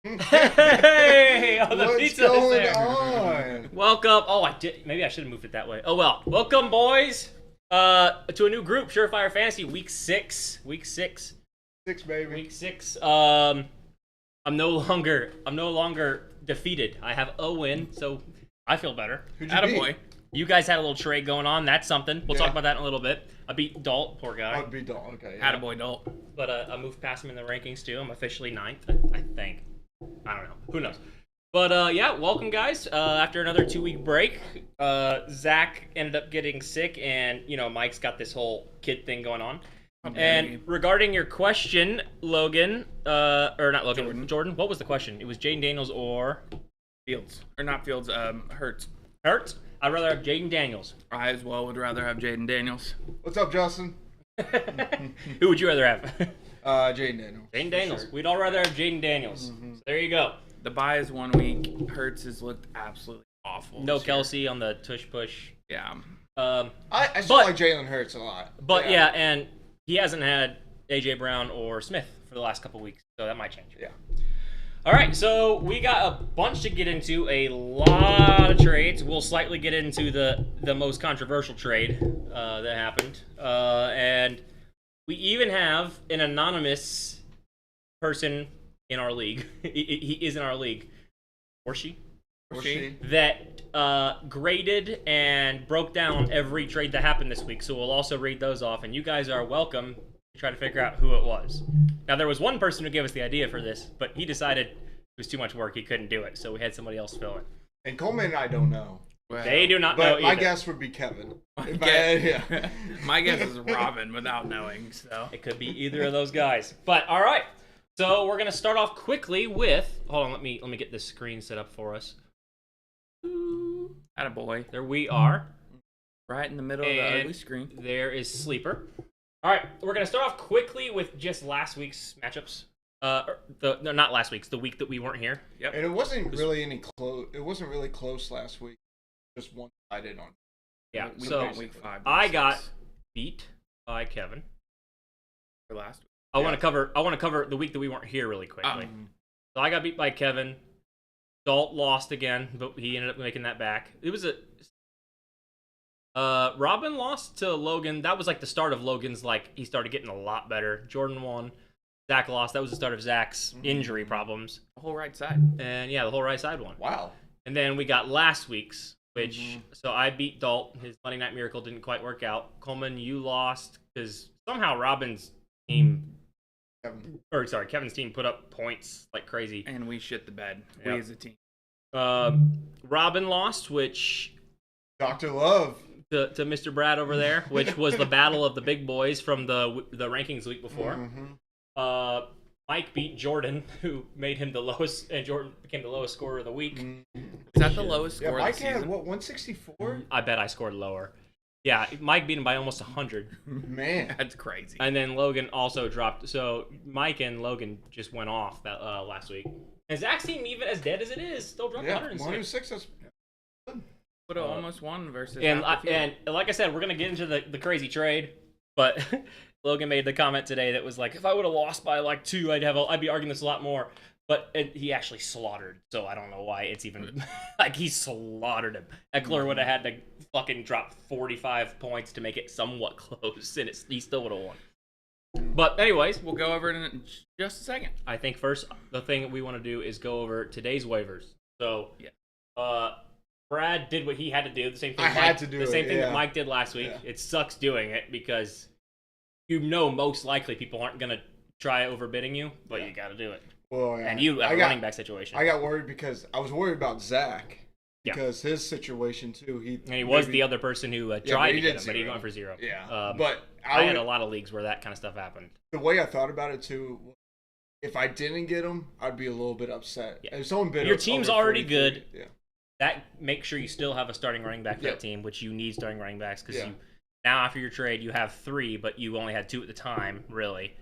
Hey, oh, the What's pizza is going there. on? Welcome. Oh, I did. Maybe I should have moved it that way. Oh well. Welcome, boys. To a new group, SureFire Fantasy, week 6. Week 6. 6, baby. Week 6. I'm no longer defeated. I have a win, so I feel better. Who'd you Attaboy. beat? You guys had a little trade going on. That's something. We'll talk Yeah. about that in a little bit. I beat Dalt, poor guy. I'd be dull. Okay. Yeah. Attaboy, Dolt. But I moved past him in the rankings too. I'm officially 9th, I think. I don't know. Who knows? But yeah, welcome guys. After another 2-week break, Zach ended up getting sick, and Mike's got this whole kid thing going on. And regarding your question, Logan, or not Logan, Jordan, what was the question? It was Jaden Daniels or Fields. Or not Fields, Hurts. Hurts? I'd rather have Jaden Daniels. I as well would rather have Jaden Daniels. What's up, Justin? Who would you rather have? Jaden Daniels. Jaden Daniels. Sure. We'd all rather have Jaden Daniels. So there you go. The bye is 1 week. Hurts has looked absolutely awful. No this year. Kelsey on the tush push. Yeah. I still like Jalen Hurts a lot. But yeah, and he hasn't had AJ Brown or Smith for the last couple weeks, so that might change. Yeah. All right, so we got a bunch to get into, a lot of trades. We'll slightly get into the most controversial trade that happened, and we even have an anonymous person in our league. He is in our league, or she, Or she? that graded and broke down every trade that happened this week. So we'll also read those off, and you guys are welcome to try to figure out who it was. Now, there was one person who gave us the idea for this, but he decided it was too much work. He couldn't do it, so we had somebody else fill it. And Coleman and I don't know. Well, They do not know But my either. guess would be Kevin. If I- guess- yeah. My guess is Robin without knowing, so. It could be either of those guys. But all right, so we're gonna start off quickly with. Hold on, let me get this screen set up for us. Attaboy. There we are. Right in the middle of the And ugly screen. there is Sleeper. All right, we're gonna start off quickly with just last week's matchups. No, not last week's. The week that we weren't here. Yep. And it wasn't really any close. It wasn't really close last week. Just one-sided on. Yeah. We So went week 5. I got beat by Kevin. for last week. I want to cover the week that we weren't here really quickly. So I got beat by Kevin. Dalt lost again, but he ended up making that back. It was a Robin lost to Logan. That was like the start of Logan's, like, he started getting a lot better. Jordan won. Zach lost. That was the start of Zach's injury problems. The whole right side. And yeah, the whole right side won. Wow. And then we got last week's, which so I beat Dalt. His Monday Night Miracle didn't quite work out. Coleman, you lost because somehow Robin's team, Kevin. or sorry, Kevin's team put up points like crazy. And we shit the bed. Yep. We as a team. Robin lost, which Dr. Love. to Mr. Brad over there, which was the battle of the big boys from the rankings week before. Mike beat Jordan, who made him the lowest, and Jordan became the lowest scorer of the week. Is that the lowest Yeah, score Mike of the had, season? what, 164? I bet I scored lower. Yeah, Mike beat him by almost 100. Man. That's crazy. And then Logan also dropped. So Mike and Logan just went off that last week. And Zach's team, even as dead as it is, still dropped Yeah, 106. 106. That's Would have almost won versus. And half the field. and like I said, we're gonna get into the crazy trade, but Logan made the comment today that was like, if I would have lost by like 2, I'd be arguing this a lot more. But he actually slaughtered, so I don't know why it's even like he slaughtered him. Eckler would have had to fucking drop 45 points to make it somewhat close, and he still would have won. But anyways, We'll go over it in just a second. I think first the thing that we want to do is go over today's waivers. So Yeah. Brad did what he had to do. The same thing I had to do the same it, thing that yeah. Mike did last week. Yeah. It sucks doing it because most likely people aren't gonna try overbidding you, but you got to do it. well, yeah. And you have a running back situation. I got worried because I was worried about Zach. Yeah. Because his situation, too. And he was the other person who but tried he to get did him, but he 0. went for 0. Yeah. But I had would- a lot of leagues where that kind of stuff happened. the way I thought about it, too, if I didn't get him, I'd be a little bit upset. Yeah. If someone bid Your team's over already 43, good. Yeah. That makes sure you still have a starting running back for Yeah. that team, which you need starting running backs because Yeah. now after your trade you have 3, but you only had 2 at the time. Really,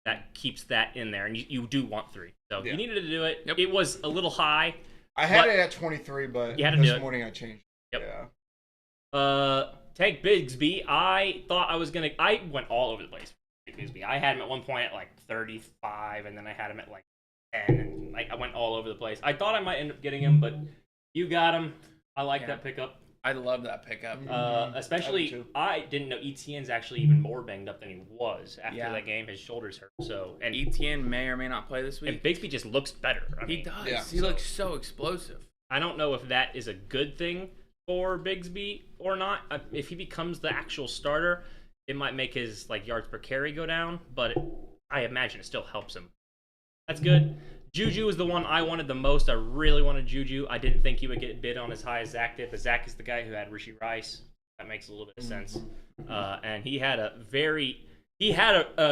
that keeps that in there, and you do want 3. So Yeah. you needed to do it. Yep. It was a little high. I had But- it at 23, but You had to do this it. morning I changed. Yep. Yeah. Tank Bigsby. I thought I was gonna. I went all over the place. With Bigsby. I had him at one point at like 35, and then I had him at like 10. And, like, I went all over the place. I thought I might end up getting him, but you got him. I like that pickup. I love that pickup. Especially, I didn't know Etienne's actually even more banged up than he was after that game. His shoulders hurt. So, and Etienne may or may not play this week. And Bigsby just looks better. He does. Yeah, he looks so explosive. I don't know if that is a good thing for Bigsby or not. If he becomes the actual starter, it might make his like yards per carry go down, but I imagine it still helps him. That's good. Juju is the one I wanted the most. I really wanted Juju. I didn't think he would get bid on as high as Zach did, but Zach is the guy who had Rishi Rice. That makes a little bit of sense. And he had a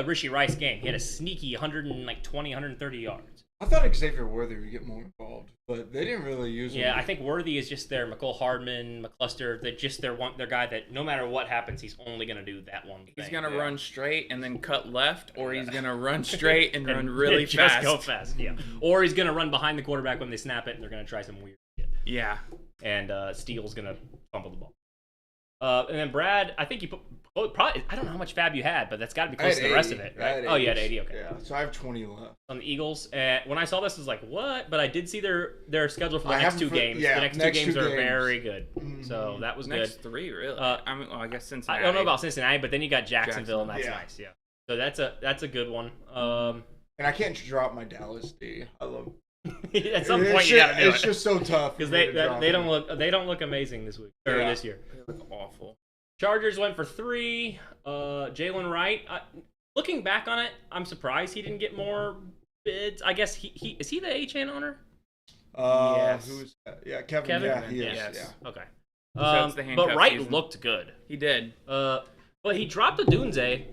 Rishi Rice game. He had a sneaky 120, 130 yards. I thought Xavier Worthy would get more involved, but they didn't really use him. Yeah, I think Worthy is just their McCole Hardman, McCluster. They're just their guy that no matter what happens, he's only going to do that one thing. He's going to run straight and then cut left, or he's going to run straight and run really fast. Just go fast, yeah. Or he's going to run behind the quarterback when they snap it, and they're going to try some weird shit. Yeah. And Steele's going to fumble the ball. And then Brad, I think you put probably, I don't know how much fab you had, but that's got to be close to the rest of it, right? Oh, you had 80, okay. Yeah, so I have 20 left. On the Eagles, when I saw this, I was like, what? But I did see their schedule for the next two games. Yeah, the next two games are very good. So that was good. Next three, really? I guess Cincinnati. I don't know about Cincinnati, but then you got Jacksonville, and that's nice, yeah. So that's a good one. And I can't drop my Dallas D. I love At some point, you gotta do it. It's just so tough because they don't look amazing this week or this year. They look awful. Chargers went for 3. Jalen Wright. Looking back on it, I'm surprised he didn't get more bids. I guess he is he the H-N owner? Yes. Who's that? Yeah, Kevin. Yeah, he is. Yes. Yeah. Okay. But Wright looked good. He did. But he dropped a Dunze.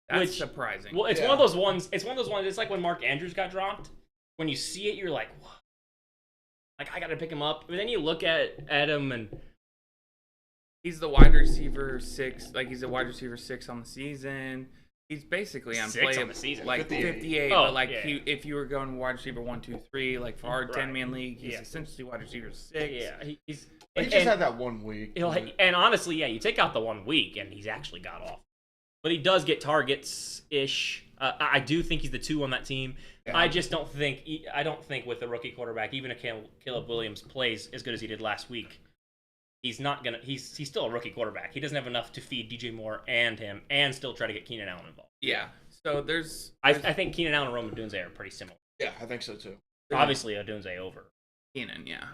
That's surprising. Well, it's one of those ones. It's one of those ones. It's like when Mark Andrews got dropped. When you see it, you're like, what? Like, I got to pick him up. But then you look at him, and he's the wide receiver 6. Like, he's a wide receiver 6 on the season. He's basically unplayable. 6 on the season. Like 58. But, like, if you were going wide receiver 1, 2, 3, like, for our 10-man league, he's essentially wide receiver 6. Yeah, he just had that 1 week. And honestly, you take out the 1 week, and he's actually got off. But he does get targets-ish. I do think he's the 2 on that team. Yeah. I just don't think with the rookie quarterback, even if Caleb Williams plays as good as he did last week, he's not gonna. He's still a rookie quarterback. He doesn't have enough to feed DJ Moore and him, and still try to get Keenan Allen involved. Yeah. So there's I think Keenan Allen and Rome Odunze are pretty similar. Yeah, I think so too. Obviously, Odunze over Keenan. Yeah.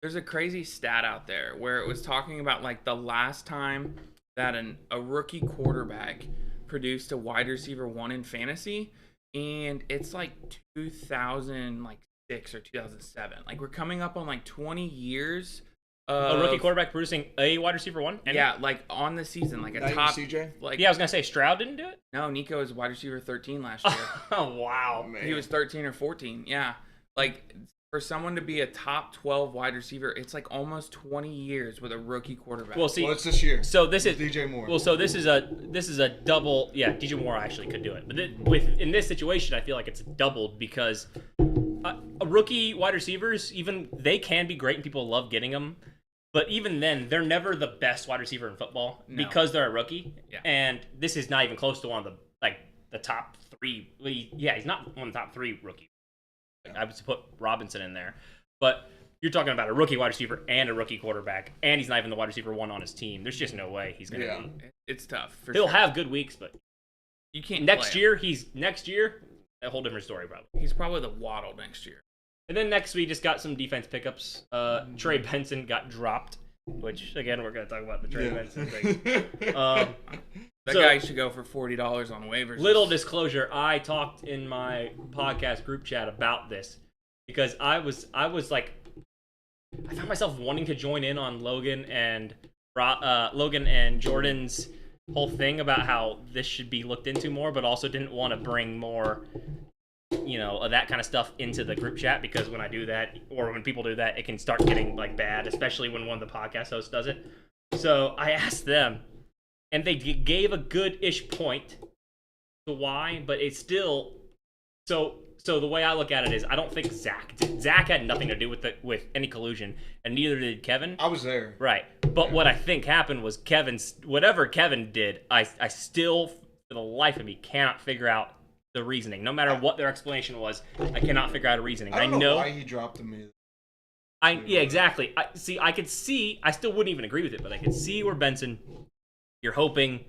There's a crazy stat out there where it was talking about like the last time that a rookie quarterback produced a wide receiver 1 in fantasy. And it's like 2006 or 2007. Like, we're coming up on like 20 years of a rookie quarterback producing a wide receiver 1. Yeah, like on the season, like a top. CJ. Like, I was gonna say Stroud didn't do it. No, Nico was wide receiver 13 last year. Oh wow, man. He was 13 or 14. Yeah, like for someone to be a top 12 wide receiver, it's like almost 20 years with a rookie quarterback. Well, see, it's this year. So this is DJ Moore. Well, so this is a double. Yeah, DJ Moore actually could do it, but in this situation, I feel like it's doubled because a rookie wide receivers, even they can be great and people love getting them, but even then, they're never the best wide receiver in football because they're a rookie. Yeah. And this is not even close to one of the top 3. He's not one of the top 3 rookies. I would put Robinson in there, but you're talking about a rookie wide receiver and a rookie quarterback, and he's not even the wide receiver 1 on his team. There's just no way he's gonna be. It's tough. He'll have good weeks, but you can't. Next year, a whole different story probably. He's probably the Waddle next year. And then next we just got some defense pickups. Trey Benson got dropped, which again we're gonna talk about the Trey Benson thing. That guy should go for $40 on waivers. Little disclosure, I talked in my podcast group chat about this because I was like, I found myself wanting to join in on Logan and Jordan's whole thing about how this should be looked into more, but also didn't want to bring more, of that kind of stuff into the group chat because when I do that, or when people do that, it can start getting like bad, especially when one of the podcast hosts does it. So I asked them. And they gave a good-ish point to why, but it's still so the way I look at it is I don't think Zach had nothing to do with any collusion, and neither did Kevin. I was there. Right. But what I think happened was whatever Kevin did, I still, for the life of me, cannot figure out the reasoning. No matter what their explanation was, I cannot figure out a reasoning. I don't know why he dropped him either. Yeah, exactly. I could see. I still wouldn't even agree with it, but I could see where Benson. You're hoping,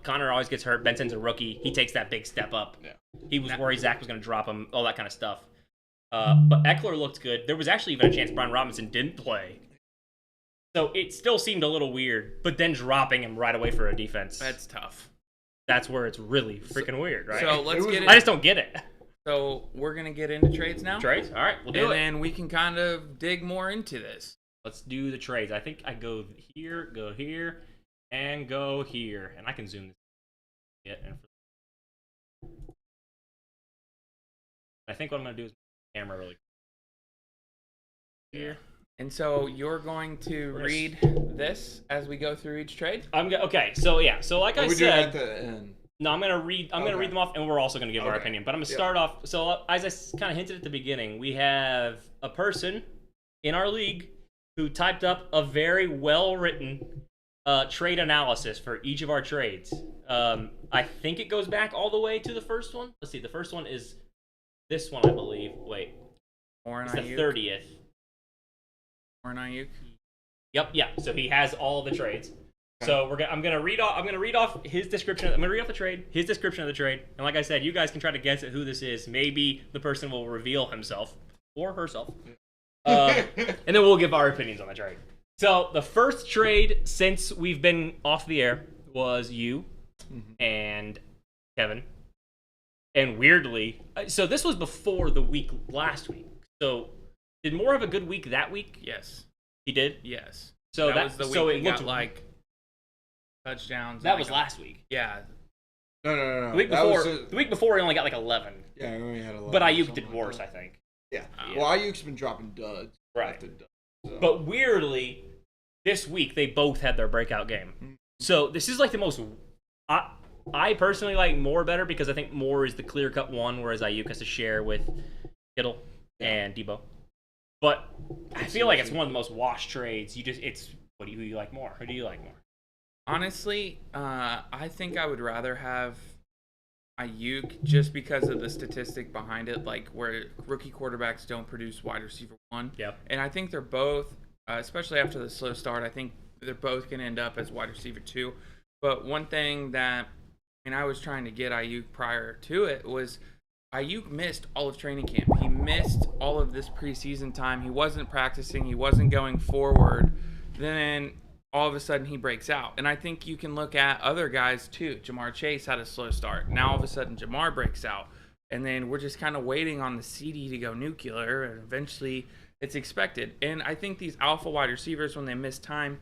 Connor always gets hurt. Benson's a rookie. He takes that big step up. Yeah. He was worried Zach was going to drop him. All that kind of stuff. But Eckler looked good. There was actually even a chance Brian Robinson didn't play. So it still seemed a little weird. But then dropping him right away for a defense. That's tough. That's where it's really freaking weird, right? So let's get it. I just don't get it. So we're going to get into trades now? Trades? All right, we'll do it. And then we can kind of dig more into this. Let's do the trades. I think I go here, and go here. And I can zoom this. I think what I'm going to do is camera really here. And so you're going to read this as we go through each trade? Okay, so yeah. So like I said, at the end? No, I'm gonna read them off, and we're also gonna give our opinion. But I'm gonna start off. So as I kind of hinted at the beginning, we have a person in our league who typed up a very well-written trade analysis for each of our trades. I think it goes back all the way to the first one. Let's see. The first one is this one, I believe. Wait, it's the 30th. Or Ayuk. Yep, yeah. So he has all the trades. So I'm gonna read off his description. I'm gonna read off the trade, his description of the trade, and like I said, you guys can try to guess at who this is. Maybe the person will reveal himself or herself, and then we'll give our opinions on the trade. So the first trade since we've been off the air was you and Kevin, and weirdly, so this was before the week last week. So did Moore have a good week that week? Yes, he did. Yes. So that was the week so he it got looked like touchdowns. That was last week. Yeah. No. The week before he only got like 11. Yeah, he only had 11. But Ayuk did worse, I think. Yeah. Well, Ayuk's been dropping duds. Right. Duds, so. But weirdly, this week they both had their breakout game. Mm-hmm. So this is like the most. I personally like Moore better because I think Moore is the clear-cut one, whereas Ayuk has to share with Kittle and Debo. But I feel like it's one of the most washed trades. Who do you like more? Who do you like more? Honestly, I think I would rather have Ayuk just because of the statistic behind it, like where rookie quarterbacks don't produce wide receiver one. Yep. And I think they're both, especially after the slow start, I think they're both going to end up as wide receiver two. But one thing that, I was trying to get Ayuk prior to it was Ayuk missed all of training camp. He missed all of this preseason time. He wasn't practicing. He wasn't going forward. Then all of a sudden he breaks out. And I think you can look at other guys too. Jamar Chase had a slow start. Now all of a sudden Jamar breaks out. And then we're just kind of waiting on the CD to go nuclear. And eventually it's expected. And I think these alpha wide receivers, when they miss time,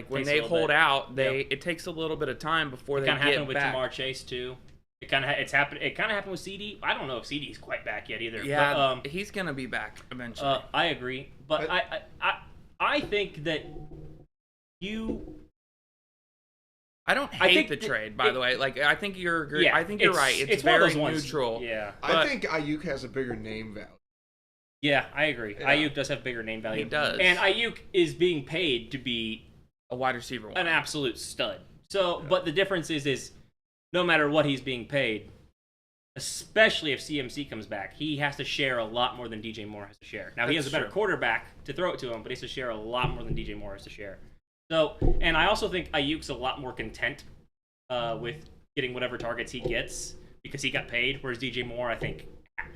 when they hold out, it takes a little bit of time before they get back. It kind of happened with Jamar Chase too. It kind of happened with CD. I don't know if CD's quite back yet either. Yeah, but, he's gonna be back eventually. I agree, but I think that I don't hate the trade, by the way. Like I think you're agree. Yeah, I think you're right. It's very neutral. Yeah, I think Ayuk has a bigger name value. Yeah, I agree. Yeah. Ayuk does have bigger name value. He does, and Ayuk is being paid to be a wide receiver, an absolute stud. So, but the difference is. No matter what he's being paid, especially if CMC comes back, he has to share a lot more than DJ Moore has to share. Now, he has a better quarterback to throw it to him, but he has to share a lot more than DJ Moore has to share. So, and I also think Ayuk's a lot more content with getting whatever targets he gets because he got paid, whereas DJ Moore, I think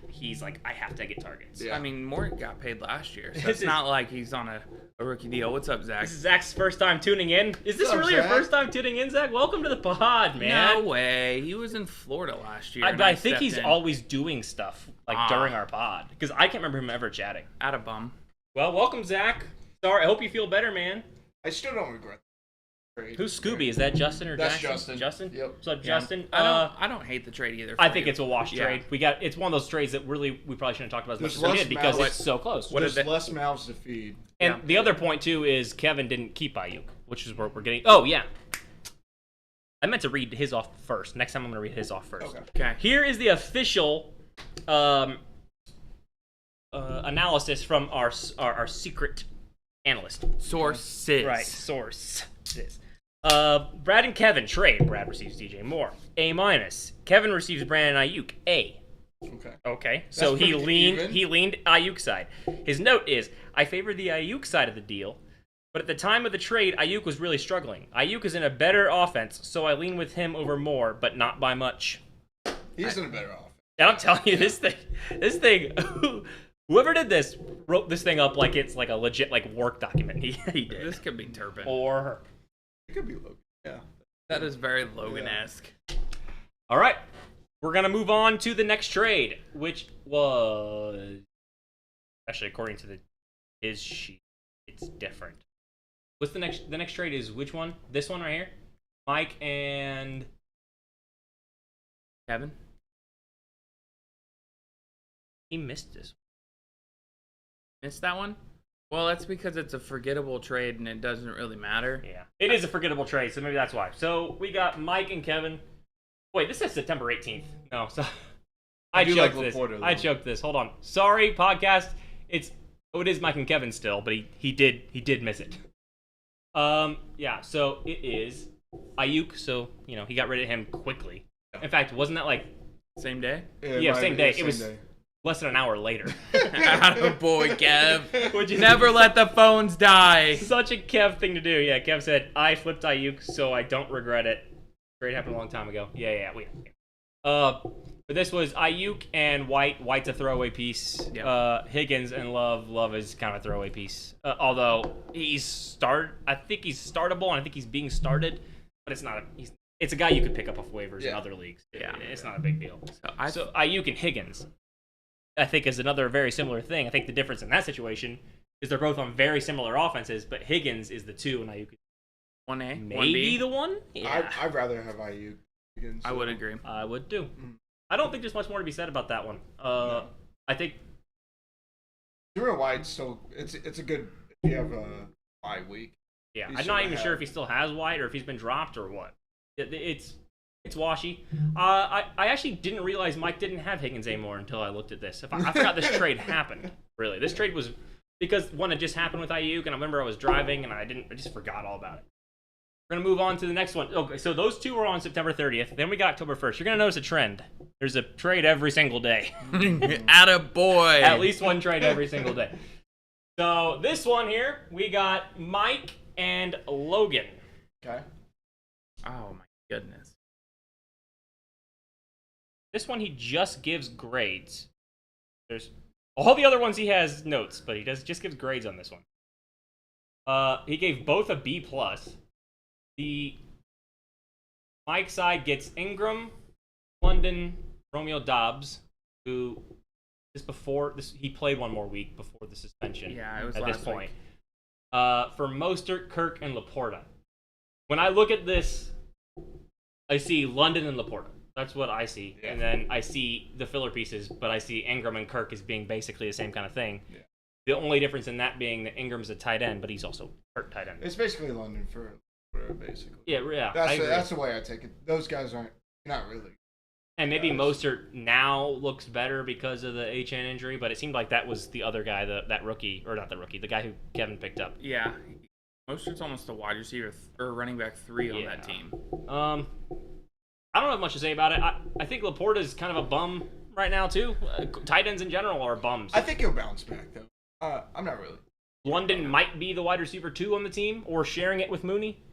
he's like, I have to get targets. Yeah. Moore got paid last year, so it's not like he's on a rookie deal. What's up, Zach? This is Zach's first time tuning in. Is this really your first time tuning in, Zach? Welcome to the pod, man. No way. He was in Florida last year. I think he's always doing stuff during our pod because I can't remember him ever chatting. At a bum. Well, welcome, Zach. Sorry, I hope you feel better, man. I still don't regret trade. Who's Scooby? Is that Justin or That's Jackson? Justin. Yep. So Justin, I don't hate the trade either. I think it's a wash trade. It's one of those trades that really we probably shouldn't have talked about as much as we did because it's so close. There's less mouths to feed. And the other point too is Kevin didn't keep Ayuk, which is what we're getting. Oh yeah. I meant to read his off first. Next time I'm going to read his off first. Okay. Here is the official analysis from our secret analyst. Sources. Right, sources. Brad and Kevin trade. Brad receives DJ Moore. A minus. Kevin receives Brandon Ayuk, A. Okay. Okay, so That's he pretty leaned even. he leaned Ayuk side. His note is, I favor the Ayuk side of the deal, but at the time of the trade, Ayuk was really struggling. Ayuk is in a better offense, so I lean with him over more, but not by much. He's in a better offense. And I'm telling you, this thing, whoever did this wrote this thing up like it's like a legit like work document. He did. This could be Turpin. Or her. It could be Logan. Yeah. That is very Logan-esque. All right, we're gonna move on to the next trade, which was actually according to his sheet, it's different. What's the next? The next trade is which one? This one right here. Mike and Kevin? he missed this. Missed that one? Well, that's because it's a forgettable trade and it doesn't really matter. Yeah, it is a forgettable trade, so maybe that's why. So we got Mike and Kevin. Wait, this says September 18th. No, so I do choked like this. Laporta, though. I choked this. Hold on. Sorry, podcast. It is Mike and Kevin still, but he did miss it. Yeah. So it is Ayuk. So he got rid of him quickly. In fact, wasn't that like Same day? Yeah, same day. It was less than an hour later. Attaboy, Kev. Which is Never let the phones die. such a Kev thing to do. Yeah, Kev said I flipped Ayuk, so I don't regret it. Trade happened a long time ago. Yeah. But this was Ayuk and White. White's a throwaway piece. Yeah. Higgins and Love. Love is kind of a throwaway piece. Although I think he's startable, and I think he's being started. But it's not. It's a guy you could pick up off waivers in other leagues. Yeah. It's not a big deal. So So Ayuk and Higgins, I think, is another very similar thing. I think the difference in that situation is they're both on very similar offenses, but Higgins is the 2 and Ayuk is 1A, maybe 1B. the 1. Yeah. I'd rather have IU. Again, I so. would agree. I would too. Mm. I don't think there's much more to be said about that one. No. I think Zero White still. It's a good. If you have a bye week. yeah. He's I'm still not even ahead. sure if he still has White or if he's been dropped or what. It's washy. I actually didn't realize Mike didn't have Higgins anymore until I looked at this. I forgot this trade happened. Really, this trade was because one had just happened with Ayuk, and I remember I was driving and I just forgot all about it. We're gonna move on to the next one. Okay, so those two were on September 30th. Then we got October 1st. You're gonna notice a trend. There's a trade every single day. Attaboy. At least one trade every single day. So this one here, we got Mike and Logan. Okay. Oh my goodness. This one he just gives grades. There's all the other ones he has notes, but he just gives grades on this one. He gave both a B plus. The Mike side gets Ingram, London, Romeo Dobbs, who he played one more week before the suspension. Yeah, it was at this last point. week. For Mostert, Kirk, and Laporta. When I look at this, I see London and Laporta. That's what I see. Yeah. And then I see the filler pieces, but I see Ingram and Kirk as being basically the same kind of thing. Yeah. The only difference in that being that Ingram's a tight end, but he's also Kirk tight end. It's basically London for basically. Yeah. I agree. That's the way I take it. Those guys aren't not really. And maybe Yes. Mostert now looks better because of the HN injury, but it seemed like that was the other guy, that rookie, or not the rookie, the guy who Kevin picked up. Yeah. Mostert's almost a wide receiver or running back 3 on that team. I don't have much to say about it. I think Laporta's kind of a bum right now too. Tight ends in general are bums. I think he'll bounce back though. I'm not really. London might be the wide receiver 2 on the team, or sharing it with Mooney.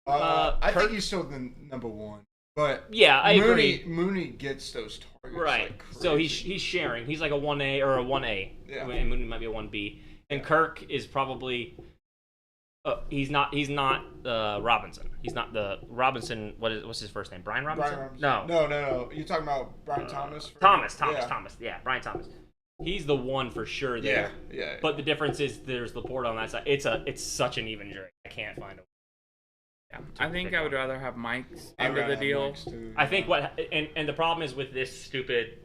I Kirk- think he's still the number 1, but Yeah, I agree. Mooney gets those targets. Right. Like So he's crazy. sharing. He's like a 1A or a 1A. Yeah. And Mooney might be a 1B. And Kirk is probably he's not Robinson. He's not the Robinson. What's his first name? Brian Robinson? Brian Robinson. No. No. You're talking about Brian Thomas? Thomas. Yeah. Thomas. Yeah, Brian Thomas. He's the one for sure there. Yeah. But the difference is there's Laporta on that side. It's such an even jury. I can't find a. Yeah. I think I would rather have Mike's I'd end of rather the have deal. Mike's too. I think and the problem is with this stupid.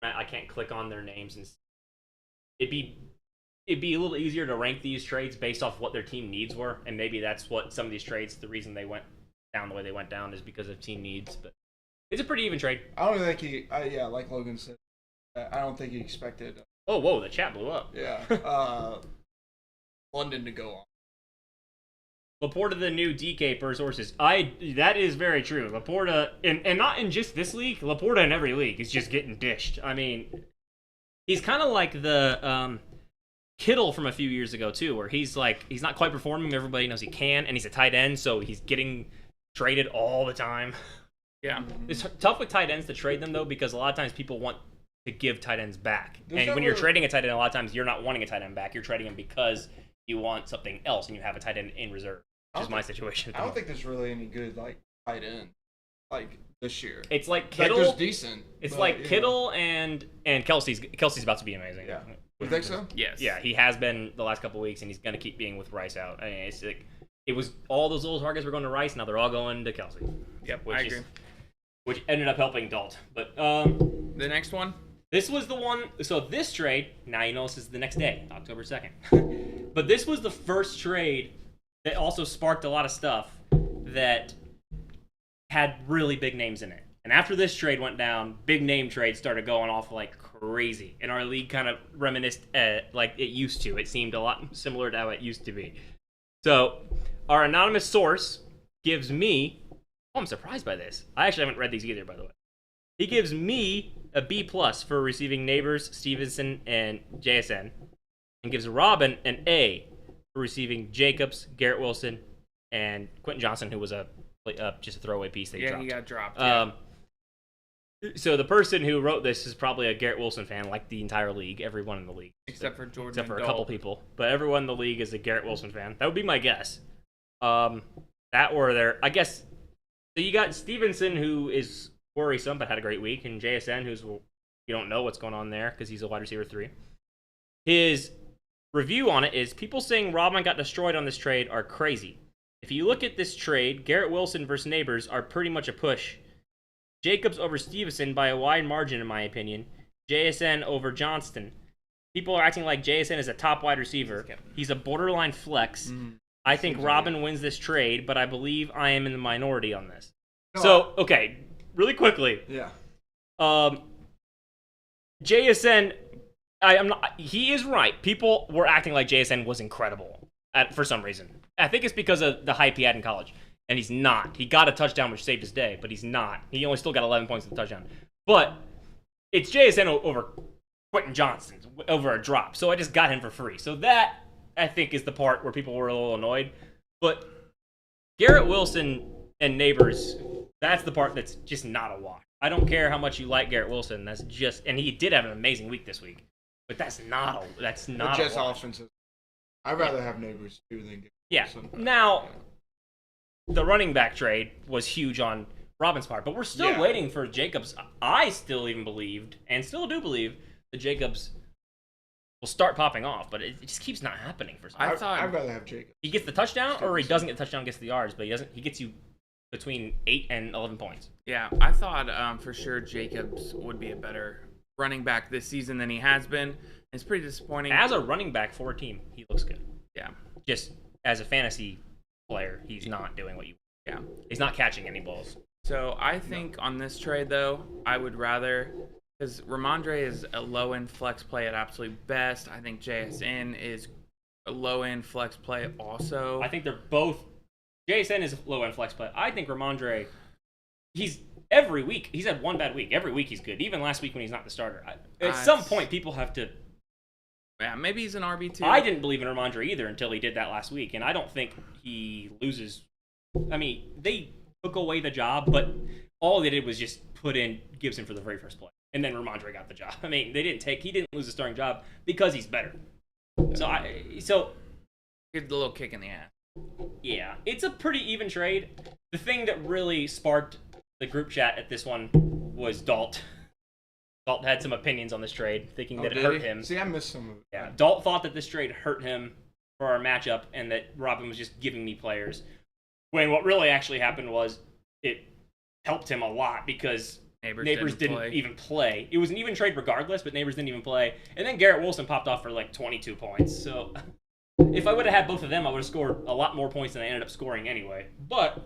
I can't click on their names and it'd be a little easier to rank these trades based off what their team needs were, and maybe that's what some of these trades. The reason they went down the way they went down is because of team needs. But it's a pretty even trade. I don't think he. Like Logan said, I don't think he expected. Oh, whoa! The chat blew up. Yeah. London to go on. Laporta the new DK per sources. That is very true. Laporta, and not in just this league, Laporta in every league is just getting dished. I mean, he's kind of like the Kittle from a few years ago too, where he's not quite performing. Everybody knows he can, and he's a tight end, so he's getting traded all the time. Yeah. It's tough with tight ends to trade them though, because a lot of times people want to give tight ends back. And when you're trading a tight end, a lot of times you're not wanting a tight end back. You're trading him because you want something else, and you have a tight end in reserve. Which is my situation. I don't think there's really any good tight end this year. It's like Kittle. There's decent. It's like Kittle and Kelsey's about to be amazing. Yeah. You think so? Yes. Yeah, he has been the last couple of weeks, and he's gonna keep being with Rice out. I mean, it's like it was all those little targets were going to Rice. Now they're all going to Kelsey. Yep, I agree. Which ended up helping Dalt. But the next one. This was the one. So this trade. Now you know this is the next day, October 2nd. But this was the first trade that also sparked a lot of stuff that had really big names in it. And after this trade went down, big name trades started going off like crazy. And our league kind of reminisced like it used to. It seemed a lot similar to how it used to be. So our anonymous source gives me... Oh, I'm surprised by this. I actually haven't read these either, by the way. He gives me a B+ for receiving Neighbors, Stevenson, and JSN. And gives Robin an A for receiving Jacobs, Garrett Wilson, and Quentin Johnson, who was just a throwaway piece they dropped. Yeah, he got dropped. So the person who wrote this is probably a Garrett Wilson fan, like the entire league, everyone in the league. Except for Jordan. Except for a couple people. But everyone in the league is a Garrett Wilson fan. That would be my guess. That or there, I guess. So you got Stevenson, who is worrisome but had a great week, and JSN, who's, you don't know what's going on there because he's a wide receiver 3. His review on it is, people saying Robin got destroyed on this trade are crazy. If you look at this trade, Garrett Wilson versus Neighbors are pretty much a push. Jacobs over Stevenson by a wide margin, in my opinion. JSN over Johnston. People are acting like JSN is a top wide receiver. He's a borderline flex. Mm-hmm. I think Robin wins this trade, but I believe I am in the minority on this. No, so, okay, really quickly. Yeah. JSN, I'm not. He is right. People were acting like JSN was incredible for some reason. I think it's because of the hype he had in college, and he's not. He got a touchdown, which saved his day, but he's not. He only still got 11 points in the touchdown. But it's JSN over Quentin Johnson, over a drop. So I just got him for free. So that, I think, is the part where people were a little annoyed. But Garrett Wilson and Neighbors, that's the part that's just not a wash. I don't care how much you like Garrett Wilson. That's just, and he did have an amazing week this week. But that's not just offensive. I'd rather have Neighbors too than Garrett Wilson. Now, the running back trade was huge on Robin's part, but we're still waiting for Jacobs. I still even believed, and still do believe, that Jacobs will start popping off, but it just keeps not happening for some reason. I'd rather have Jacobs. He gets the touchdown, or he doesn't get the touchdown, gets the yards, but he gets you between 8 and 11 points. Yeah, I thought for sure Jacobs would be a better running back this season than he has been. It's pretty disappointing. As a running back for a team, he looks good. Yeah. Just as a fantasy player, he's not doing what you want. Yeah. He's not catching any balls. So I think on this trade, though, I would rather, because Ramondre is a low-end flex play at absolute best. I think JSN is a low-end flex play also. I think they're both. JSN is a low-end flex play. I think Ramondre, every week, he's had one bad week. Every week he's good. Even last week when he's not the starter. At some point, people have to. Yeah, maybe he's an RB2. I didn't believe in Ramondre either until he did that last week, and I don't think he loses. I mean, they took away the job, but all they did was just put in Gibson for the very first play, and then Ramondre got the job. I mean, he didn't lose the starting job because he's better. So give the little kick in the ass. Yeah, it's a pretty even trade. The thing that really sparked the group chat at this one was Dalt. Dalt had some opinions on this trade, thinking that it hurt him. See, I missed some of it. Yeah, Dalt thought that this trade hurt him for our matchup and that Robin was just giving me players. When what really actually happened was it helped him a lot because Neighbors didn't even play. It was an even trade regardless, but Neighbors didn't even play. And then Garrett Wilson popped off for like 22 points. So if I would have had both of them, I would have scored a lot more points than I ended up scoring anyway. But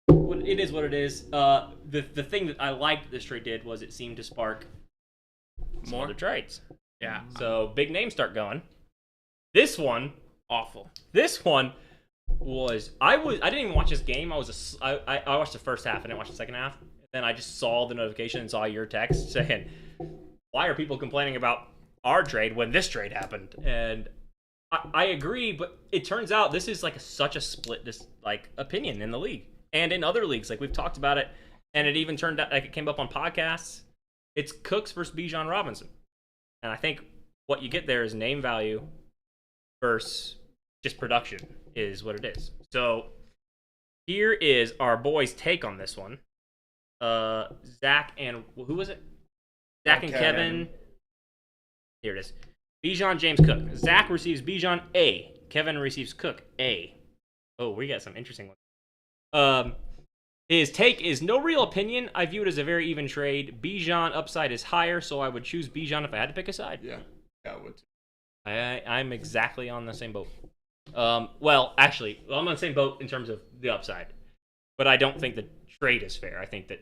it is what it is. The thing that I liked this trade did was it seemed to spark more other trades. Yeah. So big names start going. This one, awful. This one, was I didn't even watch this game. I watched the first half. I didn't watch the second half. Then I just saw the notification and saw your text saying, "Why are people complaining about our trade when this trade happened?" And I agree, but it turns out this is like such a split opinion in the league and in other leagues. Like we've talked about it, and it even turned out like it came up on podcasts. It's Cooks versus Bijan Robinson, and I think what you get there is name value versus just production is what it is. So here is our boys' take on this one. Zach and who was it? Zach and Kevin. Here it is. Bijan James Cook. Zach receives Bijan A. Kevin receives Cook A. Oh, we got some interesting ones. His take is no real opinion. I view it as a very even trade. Bijan upside is higher, so I would choose Bijan if I had to pick a side. Yeah, I would. I'm exactly on the same boat. Well, actually, I'm on the same boat in terms of the upside, but I don't think the trade is fair. I think that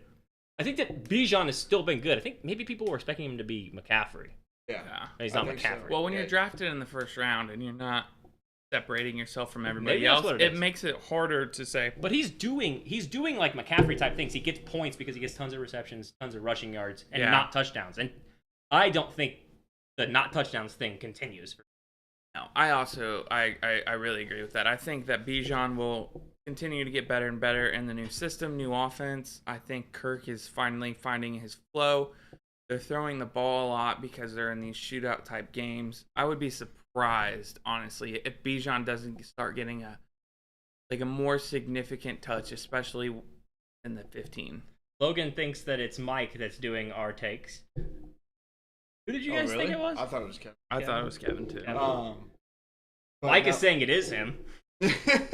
Bijan has still been good. I think maybe people were expecting him to be McCaffrey. Yeah. He's not think McCaffrey. so. Well, when you're drafted in the first round and you're not separating yourself from everybody Maybe that's else, what it it is. makes it harder to say. But he's doing like McCaffrey type things. He gets points because he gets tons of receptions, tons of rushing yards, and not touchdowns. And I don't think the not touchdowns thing continues. No, I really agree with that. I think that Bijan will continue to get better and better in the new system, new offense. I think Kirk is finally finding his flow. They're throwing the ball a lot because they're in these shootout type games. I would be surprised, honestly, if Bijan doesn't start getting a more significant touch, especially in the 15. Logan thinks that it's Mike that's doing our takes. Who did you guys think it was? I thought it was Kevin. I thought it was Kevin too. Kevin. But Mike now- is saying it is him.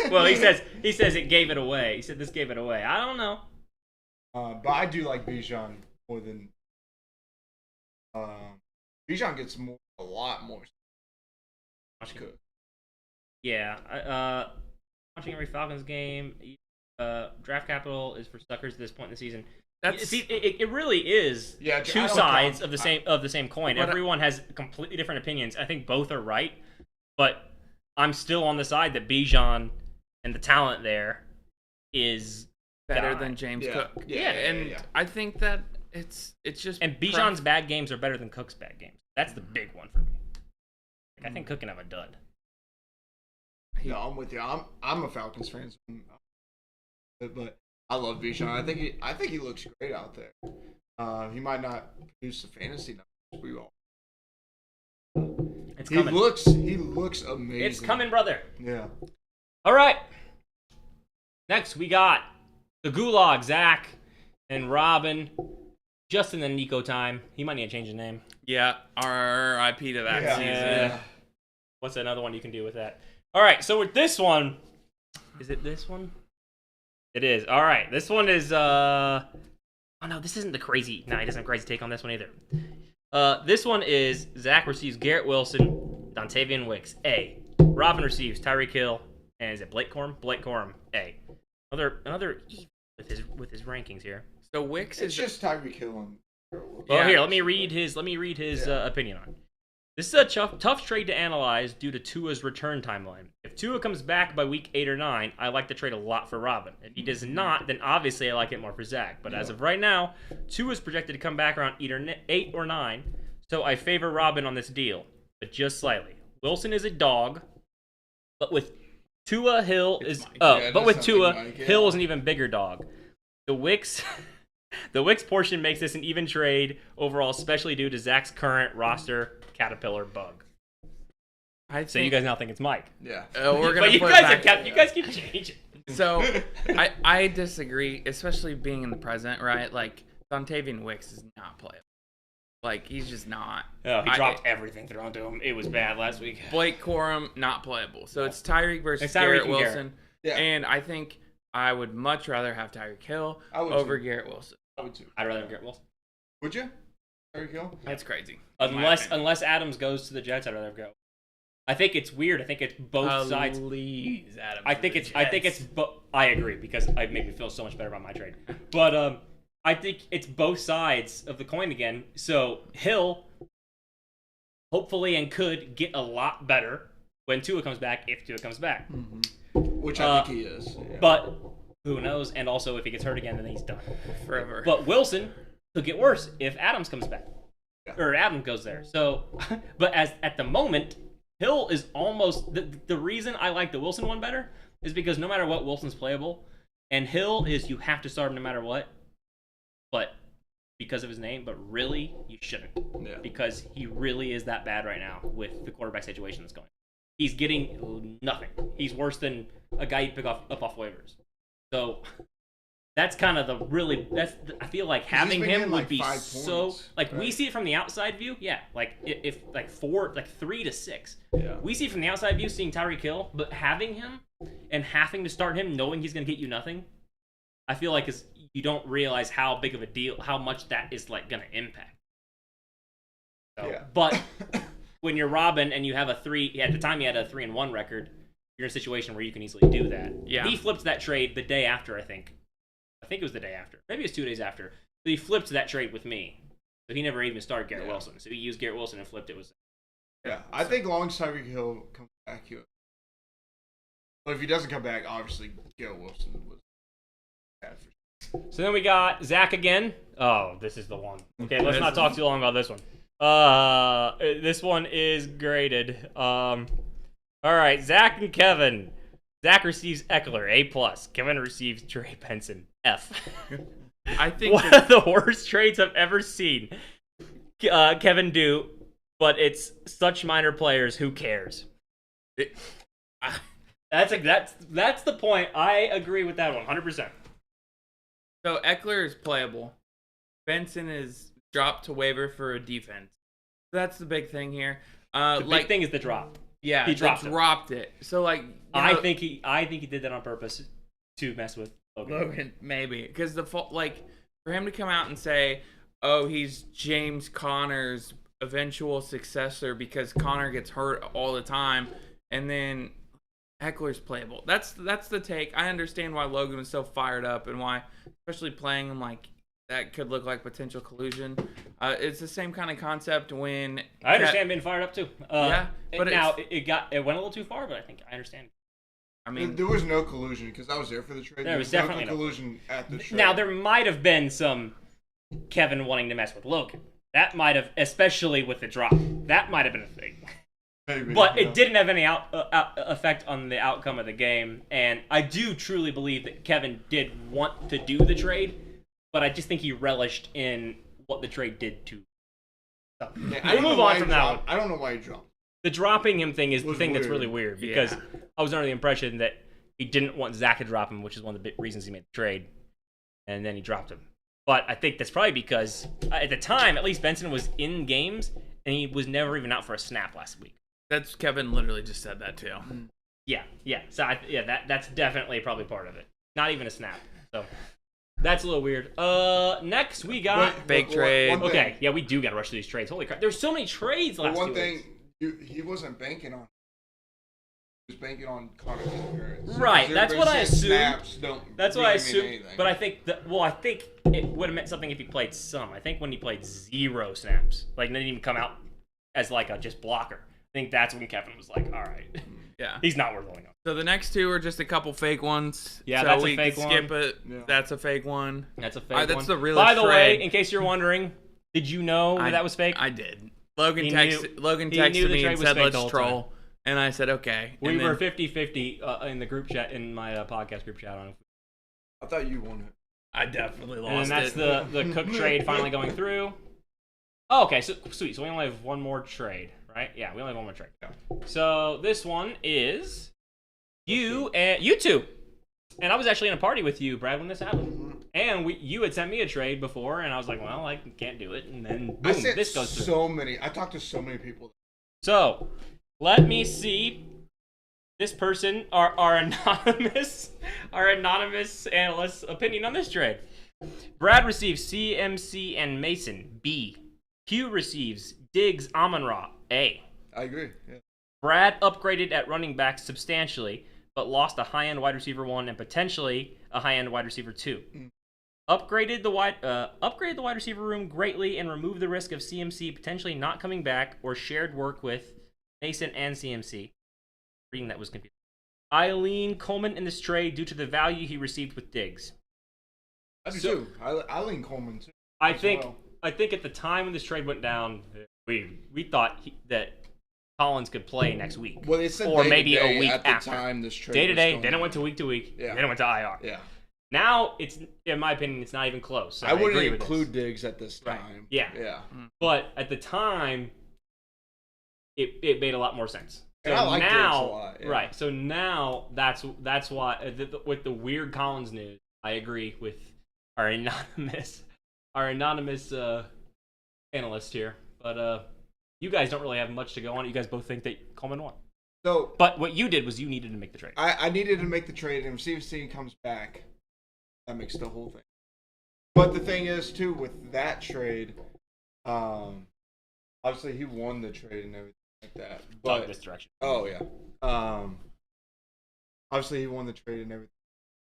Well, he says it gave it away. He said this gave it away. I don't know. But I do like Bijan more than. Bijan gets a lot more. Good. Yeah. Watching every Falcons game. Draft capital is for suckers at this point in the season. See, it really is two sides of the same coin. Everyone has completely different opinions. I think both are right, but I'm still on the side that Bijan and the talent there is better than James Cook. Yeah. I think that it's just and Bijan's bad games are better than Cook's bad games. That's the big one for me. I think Cook can have a dud. No, I'm with you. I'm a Falcons fan, but I love Bijan. I think he looks great out there. He might not produce the fantasy numbers we all. It's coming. He looks amazing. It's coming, brother. Yeah. All right. Next, we got the Gulag, Zach and Robin. Justin and Nico time. He might need to change his name. Yeah, R.I.P. to that season. Yeah. What's another one you can do with that? All right, so with this one, is it this one? It is. All right, this one is. Oh no, this isn't the crazy. No, he doesn't have a crazy take on this one either. This one is Zach receives Garrett Wilson, Dontavian Wicks A. Robin receives Tyreek Hill, and is it Blake Corum? Blake Corum A. Another E with his rankings here. So Wicks It's is just Tyreek Hill and. Well, here, let me read his opinion on it. This is a tough trade to analyze due to Tua's return timeline. If Tua comes back by week 8 or 9, I like the trade a lot for Robin. If he does not, then obviously I like it more for Zach. But as of right now, Tua's projected to come back around either 8 or 9, so I favor Robin on this deal, but just slightly. Wilson is a dog, but with Tua, Hill is Hill is an even bigger dog. The Wicks portion makes this an even trade overall, especially due to Zach's current roster caterpillar bug. So you guys now think it's Mike. Yeah. We're gonna but you put guys it back. you guys keep changing. So I disagree, especially being in the present, right? Like Dontavian Wicks is not playable. Like he's just not. Oh, he dropped everything thrown to him. It was bad last week. Blake Corum not playable. So it's Tyreek versus Garrett Wilson. Yeah. And I think I would much rather have Tyreek Hill over Garrett Wilson. I would too. I'd rather have Garrett Wilson. Would you? Tyreek Hill? That's crazy. Unless Adams goes to the Jets, I'd rather have Garrett. I think it's weird. I think it's both sides. Adams I think it's. I agree because it made me feel so much better about my trade. But I think it's both sides of the coin again. So Hill, hopefully, and could get a lot better when Tua comes back, if Tua comes back. Mm-hmm. which I think he is. Yeah. But who knows? And also, if he gets hurt again, then he's done Forever. But Wilson could get worse if Adams comes back, or Adams goes there. So, but at the moment, Hill is almost the reason I like the Wilson one better is because no matter what, Wilson's playable, and Hill is you have to start him no matter what. But because of his name, but really you shouldn't, because he really is that bad right now with the quarterback situation that's going. He's getting nothing. He's worse than a guy you pick off waivers. So that's kind of I feel like having him would be so like we see it from the outside view, like if like 3 to 6. Yeah. We see it from the outside view seeing Tyreek Hill, but having him and having to start him knowing he's going to get you nothing, I feel like you don't realize how big of a deal, how much that is like going to impact. So, but when you're Robin and you have a 3, at the time he had a 3-1 record, you're in a situation where you can easily do that. Yeah. He flipped that trade the day after, I think it was the day after. Maybe it was 2 days after. But he flipped that trade with me. So he never even started Garrett Wilson. So he used Garrett Wilson and flipped it with. I think long as Tyreek Hill comes back, but if he doesn't come back, obviously Garrett Wilson was bad for sure. So then we got Zach again. Oh, this is the one. Okay, let's not talk too long about this one. This one is graded. All right, Zach and Kevin. Zach receives Eckler, A+. Kevin receives Trey Benson, F. I think one of the worst trades I've ever seen Kevin do, but it's such minor players. Who cares? That's the point. I agree with that one, 100%. So Eckler is playable. Benson is dropped to waiver for a defense. That's the big thing here. The big thing is the drop. Yeah, he dropped it. So like, I think he did that on purpose to mess with Logan maybe, because for him to come out and say, "Oh, he's James Conner's eventual successor because Connor gets hurt all the time," and then Eckler's playable. That's the take. I understand why Logan was so fired up and why, especially playing him like that, could look like potential collusion. It's the same kind of concept when I understand being fired up too. But it went a little too far, but I think I understand. I mean, there was no collusion because I was there for the trade. There was definitely no collusion at the trade. Now there might have been some Kevin wanting to mess with Logan. That might have, especially with the drop. That might have been a thing. Maybe, but it didn't have any effect on the outcome of the game. And I do truly believe that Kevin did want to do the trade, but I just think he relished in what the trade did to. So, we'll move on from that one. I don't know why he dropped. The dropping him thing is the thing weird. that's really weird because I was under the impression that he didn't want Zach to drop him, which is one of the big reasons he made the trade, and then he dropped him. But I think that's probably because at the time, at least Benson was in games, and he was never even out for a snap last week. That's Kevin literally just said that too. Yeah. So that's definitely probably part of it. Not even a snap. So that's a little weird. Next we got fake trade. Okay, yeah, we do got to rush through these trades. Holy crap! There's so many trades last 2 weeks. He wasn't banking on. He was banking on Connor's appearance. Right, that's what I assumed. That's what I assumed. Anything. But I think it would have meant something if he played some. I think when he played 0 snaps, like didn't even come out as like a just blocker. I think that's when Kevin was like, all right, he's not worth holding on. So the next 2 are just a couple fake ones. Yeah, so that's we a fake can one. Skip it. Yeah. That's a fake one. That's a fake one. That's the realest By the trade. way, in case you're wondering, did you know that was fake? I did. Logan texted me and said, let's troll. And I said, okay. We were 50-50 in the group chat, in my podcast group chat. I thought you won it. I definitely lost and that's the Cook trade finally going through. Oh, okay, so sweet. So we only have one more trade, right? Yeah, we only have one more trade. Yeah. So this one is you two. And I was actually in a party with you, Brad, when this happened. And you had sent me a trade before, and I was like, well, I can't do it. And then, boom, this goes through. I talked to so many people. So, let me see this person, our anonymous analyst's opinion on this trade. Brad receives CMC and Mason, B. Q receives Diggs, Amon-Ra, A. I agree, yeah. Brad upgraded at running back substantially, but lost a high-end wide receiver 1 and potentially a high-end wide receiver 2. Upgraded the wide receiver room greatly and removed the risk of CMC potentially not coming back or shared work with Mason and CMC. Reading that was confusing. I lean Coleman in this trade due to the value he received with Diggs. I do too. I lean Coleman too. I think at the time when this trade went down, we thought that Collins could play next week. Well, they said or maybe a week at after. The time this trade day to day, was then it went to week to week, yeah. then it went to IR. Yeah. Now it's, in my opinion, it's not even close. So I wouldn't agree include Diggs at this time. Right. Yeah. Yeah. But at the time, it made a lot more sense. So and I like now, Diggs a lot. Yeah. Right. So now that's why with the weird Collins news, I agree with our anonymous analyst here. But you guys don't really have much to go on. You guys both think that Coleman won. So, but what you did was you needed to make the trade. I needed to make the trade, and if CMC comes back, that makes the whole thing. But the thing is, too, with that trade, obviously he won the trade and everything like that. But this direction. Oh yeah. Obviously he won the trade and everything.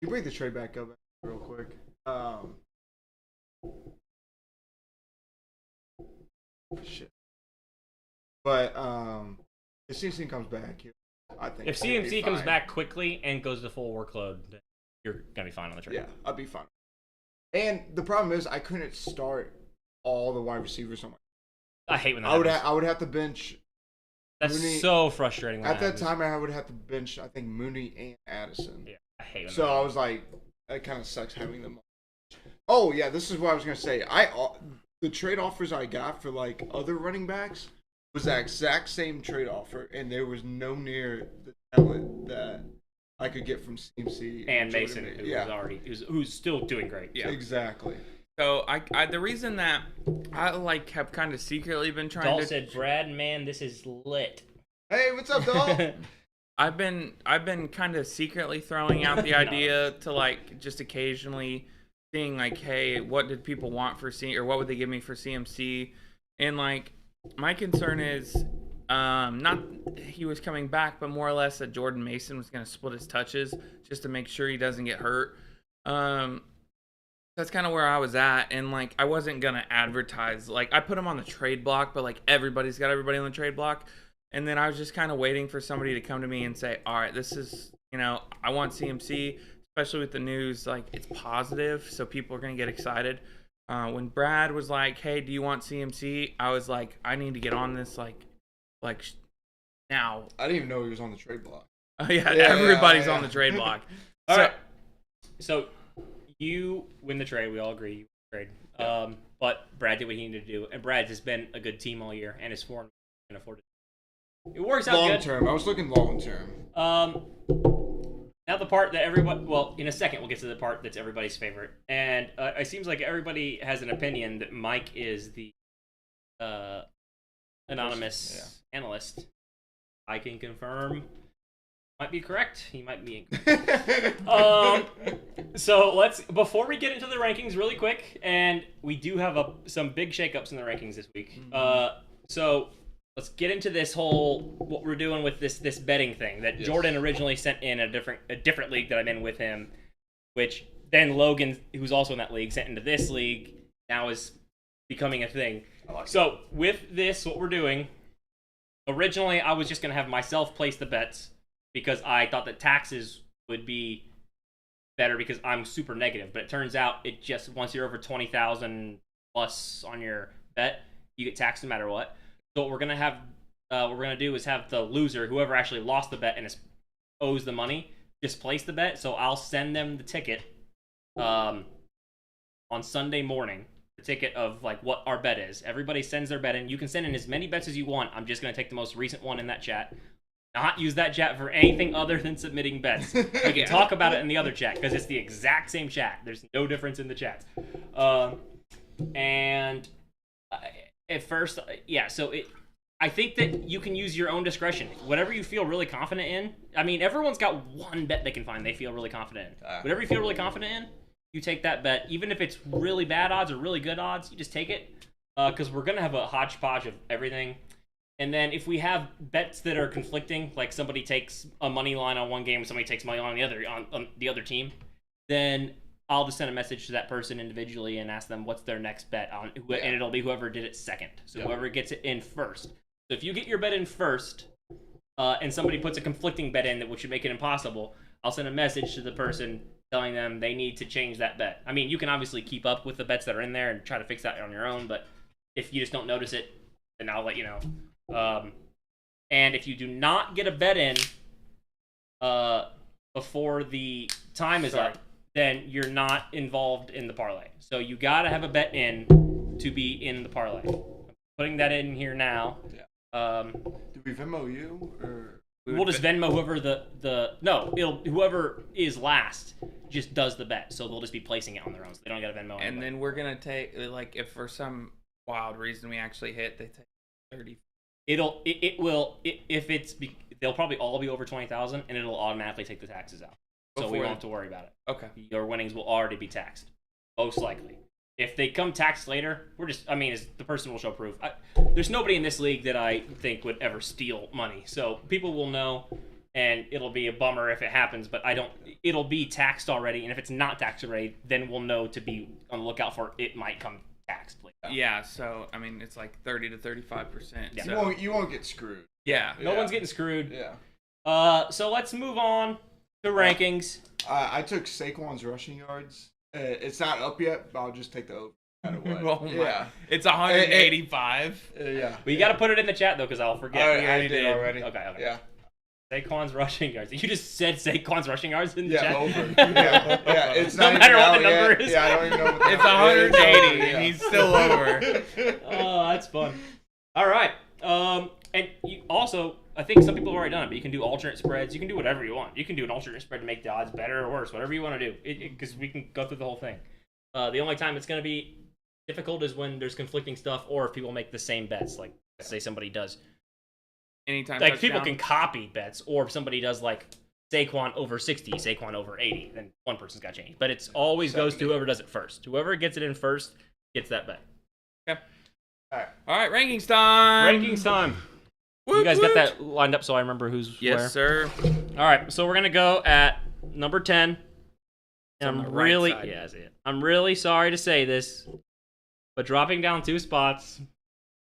You bring the trade back up real quick. Shit. But if CMC comes back, I think if CMC comes back quickly and goes to full workload, then you're gonna be fine on the trade. Yeah, I'd be fine. And the problem is I couldn't start all the wide receivers on my. I hate when that I would have to bench. That's Mooney. so frustrating. At that time, I would have to bench. I think Mooney and Addison. Yeah, I hate when so I was like, that kind of sucks having them. Oh yeah, this is what I was gonna say. The trade offers I got for like other running backs was the exact same trade offer, and there was no near the talent that I could get from CMC and Mason, who's still doing great. Yeah, exactly. So I the reason that I have kind of secretly been trying Dahl to said, "Brad, man, this is lit." Hey, what's up, Dahl? I've been kind of secretly throwing out the idea to just occasionally seeing hey, what did people want for or what would they give me for CMC? And my concern is not he was coming back, but more or less that Jordan Mason was going to split his touches just to make sure he doesn't get hurt. That's kind of where I was at, and I wasn't gonna advertise. I put him on the trade block, but everybody's got everybody on the trade block, and then I was just kind of waiting for somebody to come to me and say, all right, this is I want CMC, especially with the news it's positive, so people are gonna get excited. When Brad was like, hey, do you want CMC? I was like, I need to get on this now. I didn't even know he was on the trade block. Yeah, everybody's on the trade block. All right. So you win the trade. We all agree you win the trade. Yeah. But Brad did what he needed to do, and Brad has been a good team all year, and his form can afford it. It works out long good. term. I was looking long term. Now the part that everybody, well, in a second we'll get to the part that's everybody's favorite, and it seems like everybody has an opinion that Mike is the anonymous analyst. I can confirm. Might be correct. He might be incorrect. So before we get into the rankings really quick, and we do have some big shakeups in the rankings this week. So let's get into this what we're doing with this betting thing that Jordan originally sent in a different league that I'm in with him, which then Logan, who's also in that league, sent into this league. Now is becoming a thing. So with this, what we're doing, originally I was just gonna have myself place the bets, because I thought that taxes would be better because I'm super negative. But it turns out it just, once you're over 20,000 plus on your bet, you get taxed no matter what. So what we're gonna do is have the loser, whoever actually lost the bet and owes the money, just place the bet. So I'll send them the ticket on Sunday morning, the ticket of what our bet is. Everybody sends their bet in. You can send in as many bets as you want. I'm just gonna take the most recent one in that chat. Not use that chat for anything other than submitting bets. We can talk about it in the other chat because it's the exact same chat. There's no difference in the chats. And at first, so I think that you can use your own discretion. Whatever you feel really confident in. I mean, everyone's got one bet they can find they feel really confident in. Whatever you feel really confident in, you take that bet. Even if it's really bad odds or really good odds, you just take it. Because we're going to have a hodgepodge of everything. And then if we have bets that are conflicting, like somebody takes a money line on one game and somebody takes money line on the other team, then I'll just send a message to that person individually and ask them what's their next bet on, and it'll be whoever did it second. So whoever gets it in first. So if you get your bet in first, and somebody puts a conflicting bet in that which would make it impossible, I'll send a message to the person telling them they need to change that bet. I mean, you can obviously keep up with the bets that are in there and try to fix that on your own, but if you just don't notice it, then I'll let you know. And if you do not get a bet in before the time is up, then you're not involved in the parlay. So you got to have a bet in to be in the parlay. I'm putting that in here now. Yeah. Do we Venmo you or? We'll just Venmo whoever whoever is last just does the bet. So they'll just be placing it on their own. So they don't got to Venmo. And then we're gonna take if for some wild reason we actually hit, they take 30. They'll probably all be over 20,000, and it'll automatically take the taxes out. So we don't have to worry about it. Okay. Your winnings will already be taxed, most likely. If they come taxed later, the person will show proof. There's nobody in this league that I think would ever steal money. So people will know, and it'll be a bummer if it happens, but it'll be taxed already. And if it's not taxed already, then we'll know to be on the lookout for it might come taxed later. Yeah, so, I mean, it's like 30 to 35%. Yeah. So. You won't get screwed. Yeah. No one's getting screwed. Yeah. So let's move on to rankings. I took Saquon's rushing yards. It's not up yet, but I'll just take the over. Oh yeah, it's 185. Yeah. Well, you got to put it in the chat though, because I'll forget. I did already. Okay. Yeah. Saquon's rushing yards. You just said Saquon's rushing yards in the chat. Over. Yeah. It's no not matter even what the out number yet. is. Yeah, I don't even know what the It's number is. 180, Yeah. and he's still over. Oh, that's fun. All right. And you also, I think some people have already done it, but you can do alternate spreads. You can do whatever you want. You can do an alternate spread to make the odds better or worse, whatever you want to do, because we can go through the whole thing. The only time it's going to be difficult is when there's conflicting stuff, or if people make the same bets. Like, let's say somebody does. Anytime. Like, touchdown. people can copy bets, or if somebody does, like, Saquon over 60, Saquon over 80, then one person's got to change. But it's always goes to whoever does it first. Whoever gets it in first gets that bet. Okay. All right, rankings time. Rankings time. Woot, You guys woot. got that lined up so I remember who's where? Yes, sir. All right, so we're going to go at number 10. And on I'm the right really, side. yeah, that's it. I'm really sorry to say this, but dropping down 2 spots,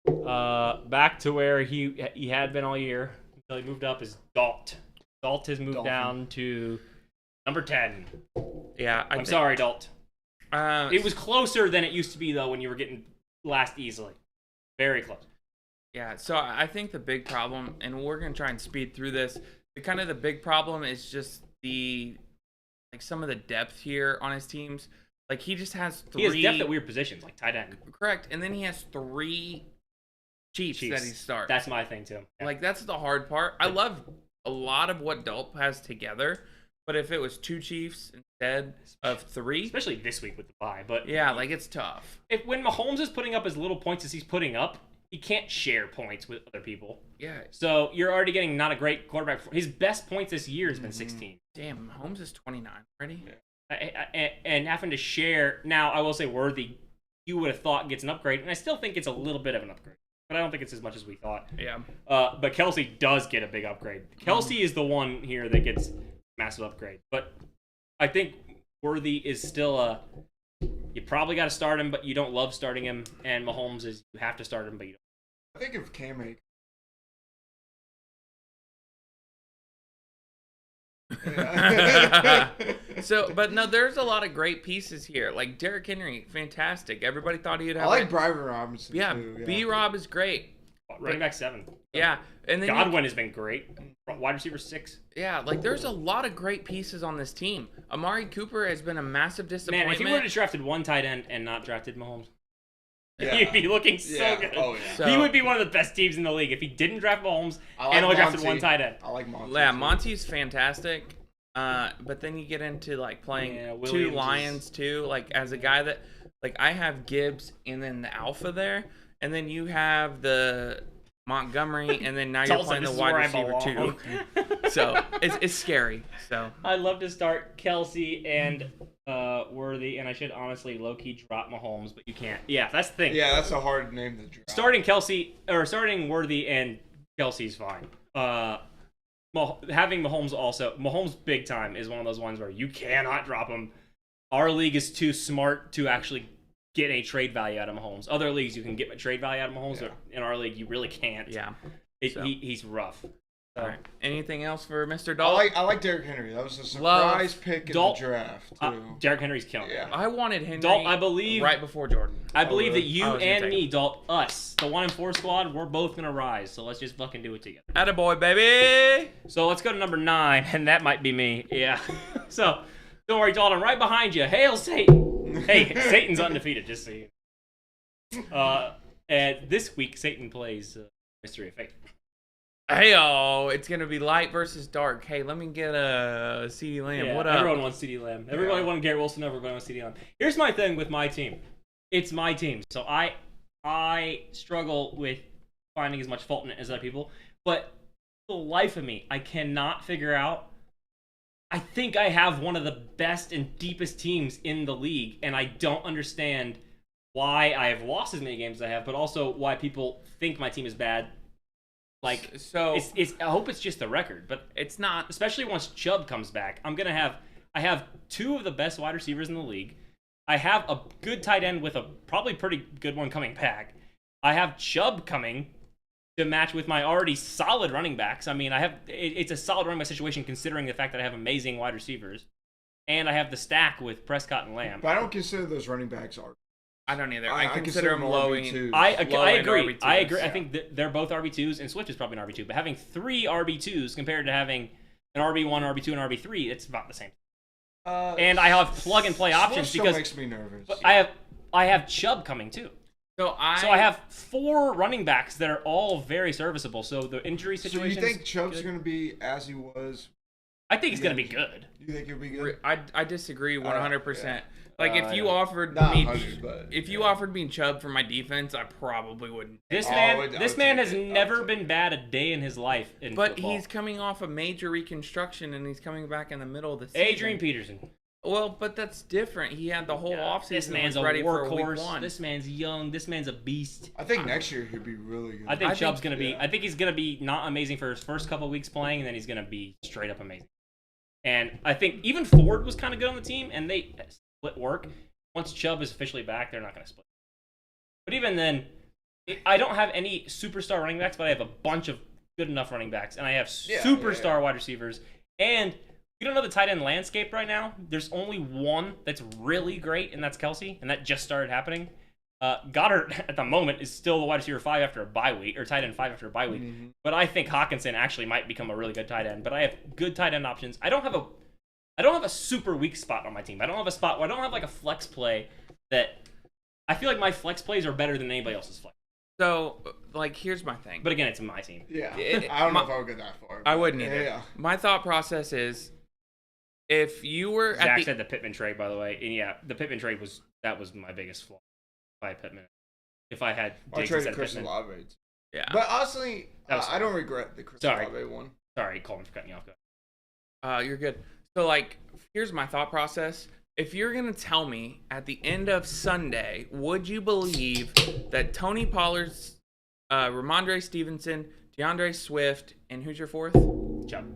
back to where he had been all year until he moved up is Dalt. Dalt has moved down to number 10. Yeah, I'm sorry, Dalt. Uh, It was closer than it used to be though when you were getting last easily, very close. Yeah, so I think the big problem, and we're gonna try and speed through this. The big problem is just some of the depth here on his teams. Like he just has 3. He has depth at weird positions, like tight end. Correct, and then he has 3 Chiefs that he starts. That's my thing too. Yeah. Like that's the hard part. I love a lot of what Delp has together, but if it was 2 Chiefs instead of 3, especially this week with the bye, but yeah, like it's tough. When Mahomes is putting up as little points as he's putting up, he can't share points with other people. Yeah. So you're already getting not a great quarterback. His best points this year has been 16. Damn, Mahomes is 29 already. Yeah. And having to share now, I will say Worthy, you would have thought gets an upgrade, and I still think it's a little bit of an upgrade, but I don't think it's as much as we thought. Yeah. But Kelsey does get a big upgrade. Kelsey is the one here that gets massive upgrade, but I think Worthy is still you probably got to start him, but you don't love starting him, and Mahomes is you have to start him, but you don't. I think if Cam Akers. So, but no, there's a lot of great pieces here. Like Derrick Henry, fantastic. Everybody thought he'd have. I like Brian Robinson. Yeah, too, yeah. B-Rob is great. Running back 7. Yeah, and then Godwin has been great. Wide receiver 6. Yeah, like there's a lot of great pieces on this team. Amari Cooper has been a massive disappointment. Man, if he would have drafted one tight end and not drafted Mahomes, Yeah. he'd be looking so good. Oh yeah. So- He would be one of the best teams in the league if he didn't draft Mahomes I like and only drafted Monty. one tight end. I like Monty. Yeah, too. Monty's fantastic. But then you get into like playing Yeah, 2 Williams Lions too. Like as a guy that, like I have Gibbs and then the Alpha there, and then you have the Montgomery, and then now you're Tulsa, playing the this is wide where I receiver belong. too. So it's scary. So I'd love to start Kelsey and Worthy, and I should honestly low-key drop Mahomes, but you can't. Yeah, that's the thing. Yeah, that's a hard name to drop. Starting Worthy and Kelsey's fine. Having Mahomes also, Mahomes big time is one of those ones where you cannot drop him. Our league is too smart to actually get a trade value out of Mahomes. Other leagues you can get a trade value out of Mahomes, Yeah. but in our league you really can't. yeah. He's rough. So, All right. Anything else for Mr. Dalt? I like Derrick Henry. That was a surprise pick in the draft too. Derrick Henry's killing it. I wanted Henry Dalt, I believe, right before Jordan. I believe that you I was gonna and take me, him. Dalt, us, the 1 and 4 squad, we're both gonna rise. So let's just fucking do it together. Attaboy, baby! So let's go to number 9, and that might be me. Yeah. So don't worry, Dalt, I'm right behind you. Hail Satan! Hey, Satan's undefeated, just so you know. And this week, Satan plays Mystery of Fate. Hey-oh, it's going to be light versus dark. Hey, let me get a CD Lamb. Yeah, what up? everyone wants CD Lamb. Everybody wanted Garrett Wilson. Everybody wants CD Lamb. Here's my thing with my team. It's my team, so I struggle with finding as much fault in it as other people. But for the life of me, I cannot figure out. I think I have one of the best and deepest teams in the league, and I don't understand why I have lost as many games as I have, but also why people think my team is bad. Like, so it's I hope it's just the record, but it's not. especially once Chubb comes back. I have 2 of the best wide receivers in the league. I have a good tight end with a probably pretty good one coming back. I have Chubb coming to match with my already solid running backs. I mean, it's a solid running back situation considering the fact that I have amazing wide receivers, and I have the stack with Prescott and Lamb. But I don't consider those running backs are. I don't either. I I consider them low RB2s. I low-end agree. RB2s. I agree. Yeah. I think they're both RB2s, and Swift is probably an RB2. But having 3 RB2s compared to having an RB1, RB2, and RB3, it's about the same. And I have plug and play options still because makes me nervous. but I have Chubb coming too. So I have 4 running backs that are all very serviceable. So the injury So situation. you think Chubb's going to be as he was? I think he's going to be good. You think he'll be good? I disagree 100%. Yeah. Like if you offered Not me 100, but if you offered me Chubb for my defense, I probably wouldn't. This I man, would this man take has it. I would never take been bad a day in his life in But football. he's coming off a major reconstruction and he's coming back in the middle of the season. Adrian Peterson. Well, but that's different. He had the whole offseason. This man's was a ready for week workhorse. 1. This man's young. This man's a beast. I think next year he'll be really good. I think I Chubb's think- gonna be. yeah. I think he's gonna be not amazing for his first couple of weeks playing, and then he's gonna be straight up amazing. And I think even Ford was kind of good on the team, and they split work. Once Chubb is officially back, they're not gonna split. But even then, I don't have any superstar running backs, but I have a bunch of good enough running backs, and I have superstar wide receivers. And you don't know the tight end landscape right now. There's only one that's really great, and that's Kelsey, and that just started happening. Goddard at the moment is still the wide receiver 5 after a bye week, or tight end 5 after a bye week. Mm-hmm. But I think Hawkinson actually might become a really good tight end. But I have good tight end options. I don't have a super weak spot on my team. I don't have a spot where I don't have like a flex play that I feel like my flex plays are better than anybody else's flex. So, like, here's my thing. But again, it's my team. Yeah, It- I don't know my- if I would go that far. I but wouldn't either. Yeah. My thought process is, if you were at Zach the said the Pittman trade, by the way, and yeah, the Pittman trade was my biggest flaw. By Pittman, if I had I Diggs traded instead of Chris Pittman. Olave. yeah. But honestly, That was I don't regret the Chris Sorry. Olave one. Sorry, Colin, for cutting you off. You're good. So, like, here's my thought process. If you're going to tell me at the end of Sunday, would you believe that Tony Pollard's, Ramondre Stevenson, DeAndre Swift, and who's your 4th? Chubb.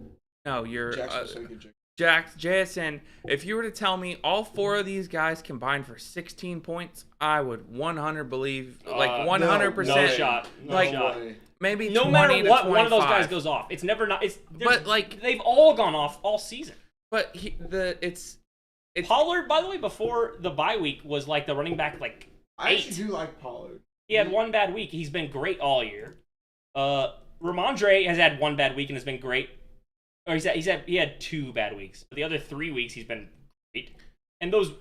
No, you're Jackson, JSN. If you were to tell me all 4 of these guys combined for 16 points, I would 100 believe, like 100%. No shot. No like, shot. Maybe No 20 matter to what, one of those 25. guys goes off. It's never not. But, like- they've all gone off all season. But it's Pollard, by the way, before the bye week was like the running back like I 8. actually do like Pollard. He had one bad week. He's been great all year. Ramondre has had one bad week and has been great. Or he had 2 bad weeks. But the other 3 weeks he's been great. And those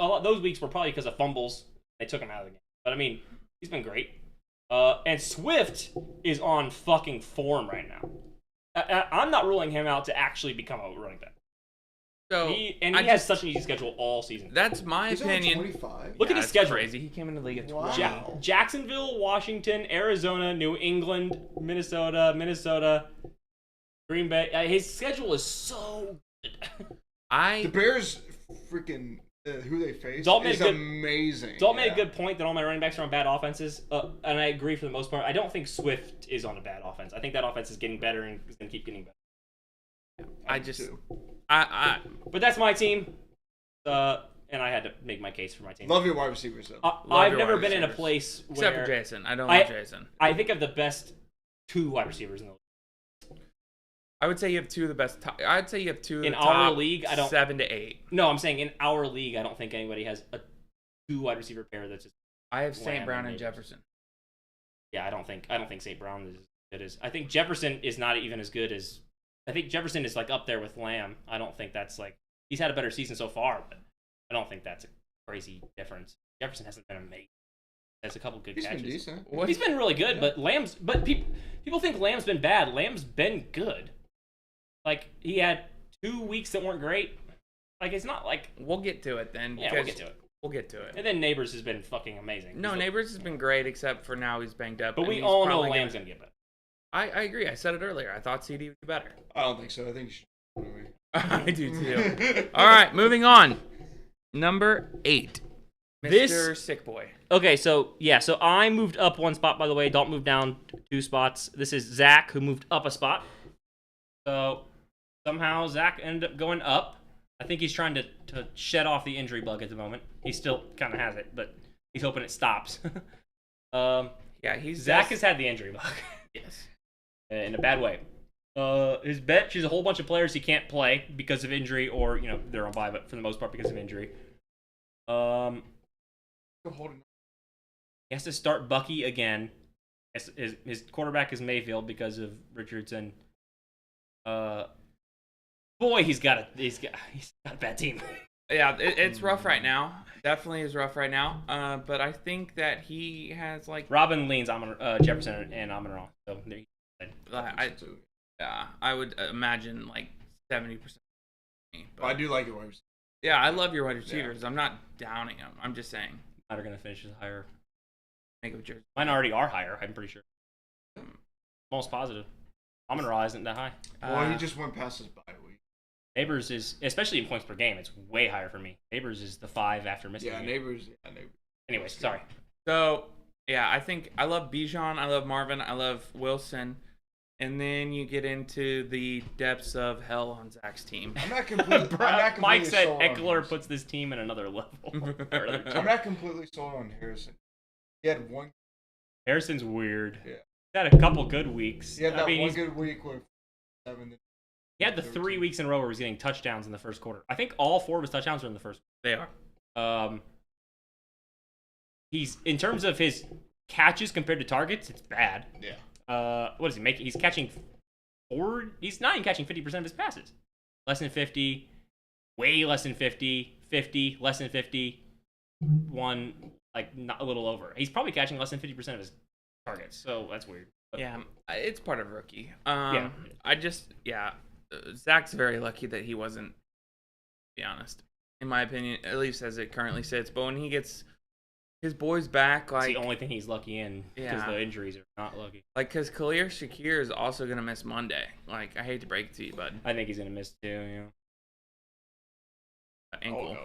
weeks were probably because of fumbles. They took him out of the game. But I mean, he's been great. And Swift is on fucking form right now. I'm not ruling him out to actually become a running back. so He I has just- such an easy schedule all season. that's my He's only opinion. 25. Look at his That's schedule. Crazy. He came in the league at Wow. 20. Jacksonville, Washington, Arizona, New England, Minnesota, Green Bay. His schedule is so good. The Bears, freaking who they face, Dalt made is a good- amazing. Dalt made Yeah. a good point that all my running backs are on bad offenses, and I agree for the most part. I don't think Swift is on a bad offense. I think that offense is getting better and is going to keep getting better. I do just too. But that's my team, and I had to make my case for my team. Love your wide receivers though. I've your never wide been in a receivers. place except where for Jason. I don't I- like Jason. I think of the best 2 wide receivers in the league. I would say you have two of the best. I'd say you have two of in the our top league. I don't 7 to 8. No, I'm saying in our league, I don't think anybody has a 2 wide receiver pair that's just. I have Lamb St. Brown and Neighbors. Jefferson. Yeah, I don't think St. Brown is as good as. I think Jefferson is not even as good as. I think Jefferson is like up there with Lamb. I don't think that's like he's had a better season so far, but I don't think that's a crazy difference. Jefferson hasn't been amazing. Has a couple good He's catches. been decent. He's been really good, but people think Lamb's been bad. Lamb's been good. Like he had 2 weeks that weren't great. Like it's not like We'll get to it then. yeah, we'll get to it. We'll get to it. And then Neighbors has been fucking amazing. No, Neighbors has been great except for now he's banged up. But and we he's all know probably Lamb's gonna get better. I agree. I said it earlier. I thought CD would be better. I don't think so. I think you should. I do too. All right, moving on. Number 8. Mr. Sick Boy. Okay, so I moved up 1 spot, by the way. Don't move down 2 spots. This is Zach, who moved up a spot. So somehow Zach ended up going up. I think he's trying to shed off the injury bug at the moment. He still kind of has it, but he's hoping it stops. Yeah, Zach has had the injury bug. Yes. In a bad way. His bench is a whole bunch of players he can't play because of injury, or they're on bye, but for the most part because of injury. He has to start Bucky again. His quarterback is Mayfield because of Richardson. Boy, he's got a bad team. Yeah, it's rough right now. Definitely is rough right now. But I think that he has like Robin leans Jefferson and Amon-Ra. So there you go. I would imagine like 70%. But I do like your wide Yeah, I love your wide receivers. I'm not downing them. I'm just saying. Mine are gonna finish as higher. Mine already are higher. I'm pretty sure. Most positive. Amon-Ra isn't that high. Well, he just went past his bye week. Neighbors is, especially in points per game, it's way higher for me. Neighbors is the 5 after missing. Yeah, Neighbors. Anyways, sorry. So, yeah, I think I love Bijan, I love Marvin, I love Wilson, and then you get into the depths of hell on Zach's team. I'm not completely. Mike said sold on Eckler Harrison. puts this team in another level. I'm not completely sold on Harrison. He had one. Harrison's weird. Yeah. He had a couple good weeks. He had that one good week with 7. He had the 3 weeks in a row where he was getting touchdowns in the first quarter. I think all 4 of his touchdowns were in the first quarter. They are. He's in terms of his catches compared to targets, it's bad. Yeah. What is he making? He's catching he's not even catching 50% of his passes. Less than 50, way less than 50, 50, less than 50, 1, like not a little over. He's probably catching less than 50% of his targets, so that's weird. But, Yeah, it's part of rookie. Yeah. Zach's very lucky that he wasn't, to be honest. In my opinion, at least as it currently sits. But when he gets his boys back, like it's the only thing he's lucky in because the injuries are not lucky. like because Khalil Shakir is also gonna miss Monday. Like I hate to break it to you, bud. I think he's gonna miss too. Ankle.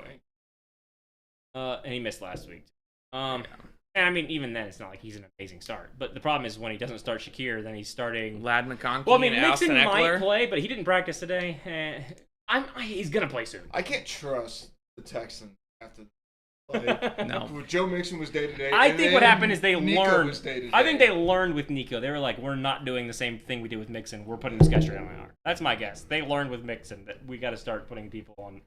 And he missed last week. And I mean, even then, it's not like he's an amazing start. But the problem is when he doesn't start Shakir, then he's starting Lad McConkey. Well, I mean, and Mixon Austin might Eckler. play, but he didn't practice today. He's gonna play soon. I can't trust the Texans after. Like, No. Joe Mixon was day to day. I think what happened is they Nico learned. was day to I think day. they learned with Nico. They were like, we're not doing the same thing we did with Mixon. We're putting this guy straight on IR. That's my guess. They learned with Mixon that we got to start putting people on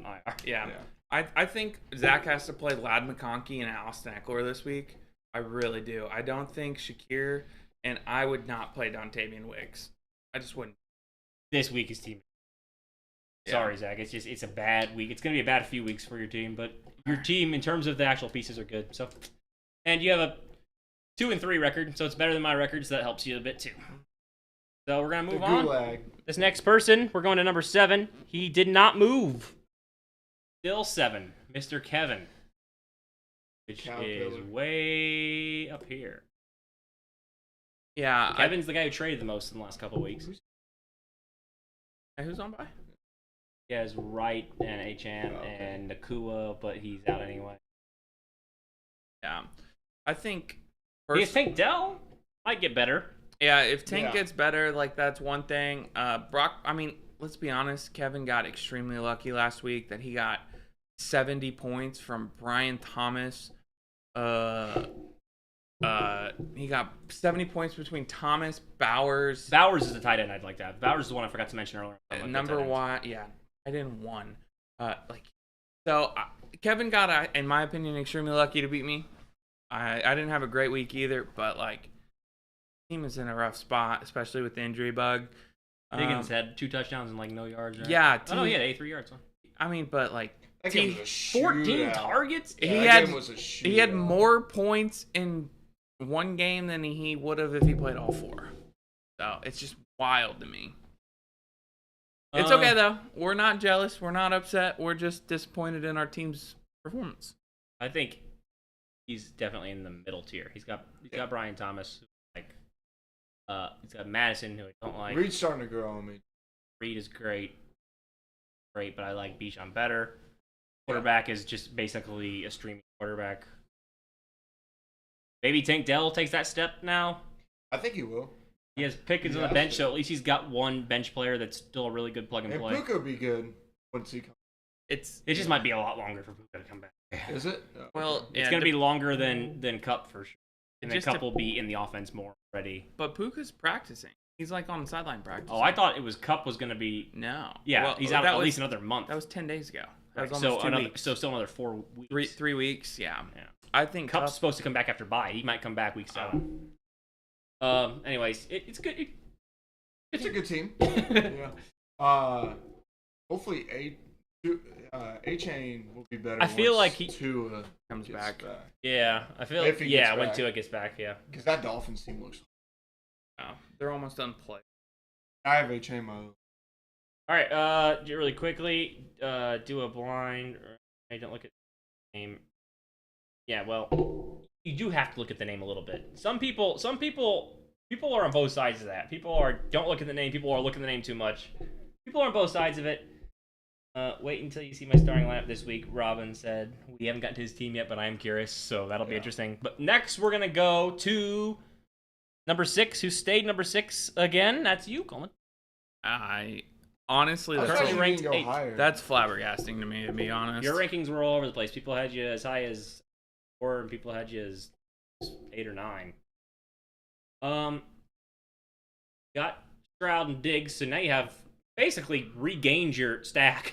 IR. Yeah. I think Zach has to play Lad McConkey and Austin Eckler this week. I really do. I don't think Shakir, and I would not play Dontavian Wicks. I just wouldn't. This week is team. Yeah. Sorry, Zach. It's a bad week. It's gonna be a bad few weeks for your team, but your team in terms of the actual pieces are good. So, and you have a 2-3 record, so it's better than my record, so that helps you a bit too. So we're gonna move on. Gulag. This next person, we're going to number 7. He did not move. Still 7, Mr. Kevin, which is way up here. Yeah. Kevin's the guy who traded the most in the last couple of weeks. Who's on by? He has Wright and HM and Nakua, but he's out anyway. Yeah. I think. He has Tank Dell. Might get better. Yeah, if Tank Yeah. gets better, like that's one thing. Brock, I mean, let's be honest. Kevin got extremely lucky last week that he got 70 points from Brian Thomas, He got 70 points between Thomas, Bowers. Bowers is the tight end I'd like to have. Bowers is the one I forgot to mention earlier. Number one, yeah, I didn't one. Kevin got, in my opinion, extremely lucky to beat me. I didn't have a great week either, but team is in a rough spot, especially with the injury bug. Higgins had 2 touchdowns and no yards. Right? Yeah. He had 83 yards. Huh? I mean, but that game was a 14 shootout. targets. He had more points in one game than he would have if he played all 4. So it's just wild to me. It's okay though. We're not jealous. We're not upset. We're just disappointed in our team's performance. I think he's definitely in the middle tier. He's got Brian Thomas, he's got Madison, who I don't like. Reed's starting to grow on me. Reed is great, but I like Bijan better. Quarterback is just basically a streaming quarterback. Maybe Tank Dell takes that step now. I think he will. He has Pickens on the bench, so at least he's got one bench player that's still a really good plug and play. Puka will be good once he comes. It just might be a lot longer for Puka to come back. Is it? Oh, well, it's going to be longer than Cup for sure. And then just Cup will be in the offense more ready. But Puka's practicing. He's on the sideline practicing. Oh, I thought it was Cup was going to be. No. Yeah, well, he's out at least another month. That was 10 days ago. That was right. almost 2 weeks. So still another 4 weeks. 3 weeks, yeah. Yeah. I think Cup's supposed to come back after bye. He might come back week 7. Anyways, it's good. It's a good team. Yeah. Hopefully A-Chain will be better. I feel like Tua comes back. Yeah, I feel if he gets when back. Tua gets back, yeah. Because that Dolphins team looks. Oh, they're almost done play. I have A-Chain mode. All right, really quickly, do a blind. I don't look at the name. Yeah, well, you do have to look at the name a little bit. Some people are on both sides of that. Don't look at the name. People are looking at the name too much. People are on both sides of it. Wait until you see my starting lineup this week. Robin said we haven't gotten to his team yet, but I am curious, so that'll be interesting. But next, we're gonna go to number 6, who stayed number 6 again. That's you, Coleman. I honestly, Currently ranked 8th. That's flabbergasting to me, to be honest. Your rankings were all over the place. People had you as high as 4, and people had you as 8 or 9. Got Stroud and Diggs, so now you have basically regained your stack.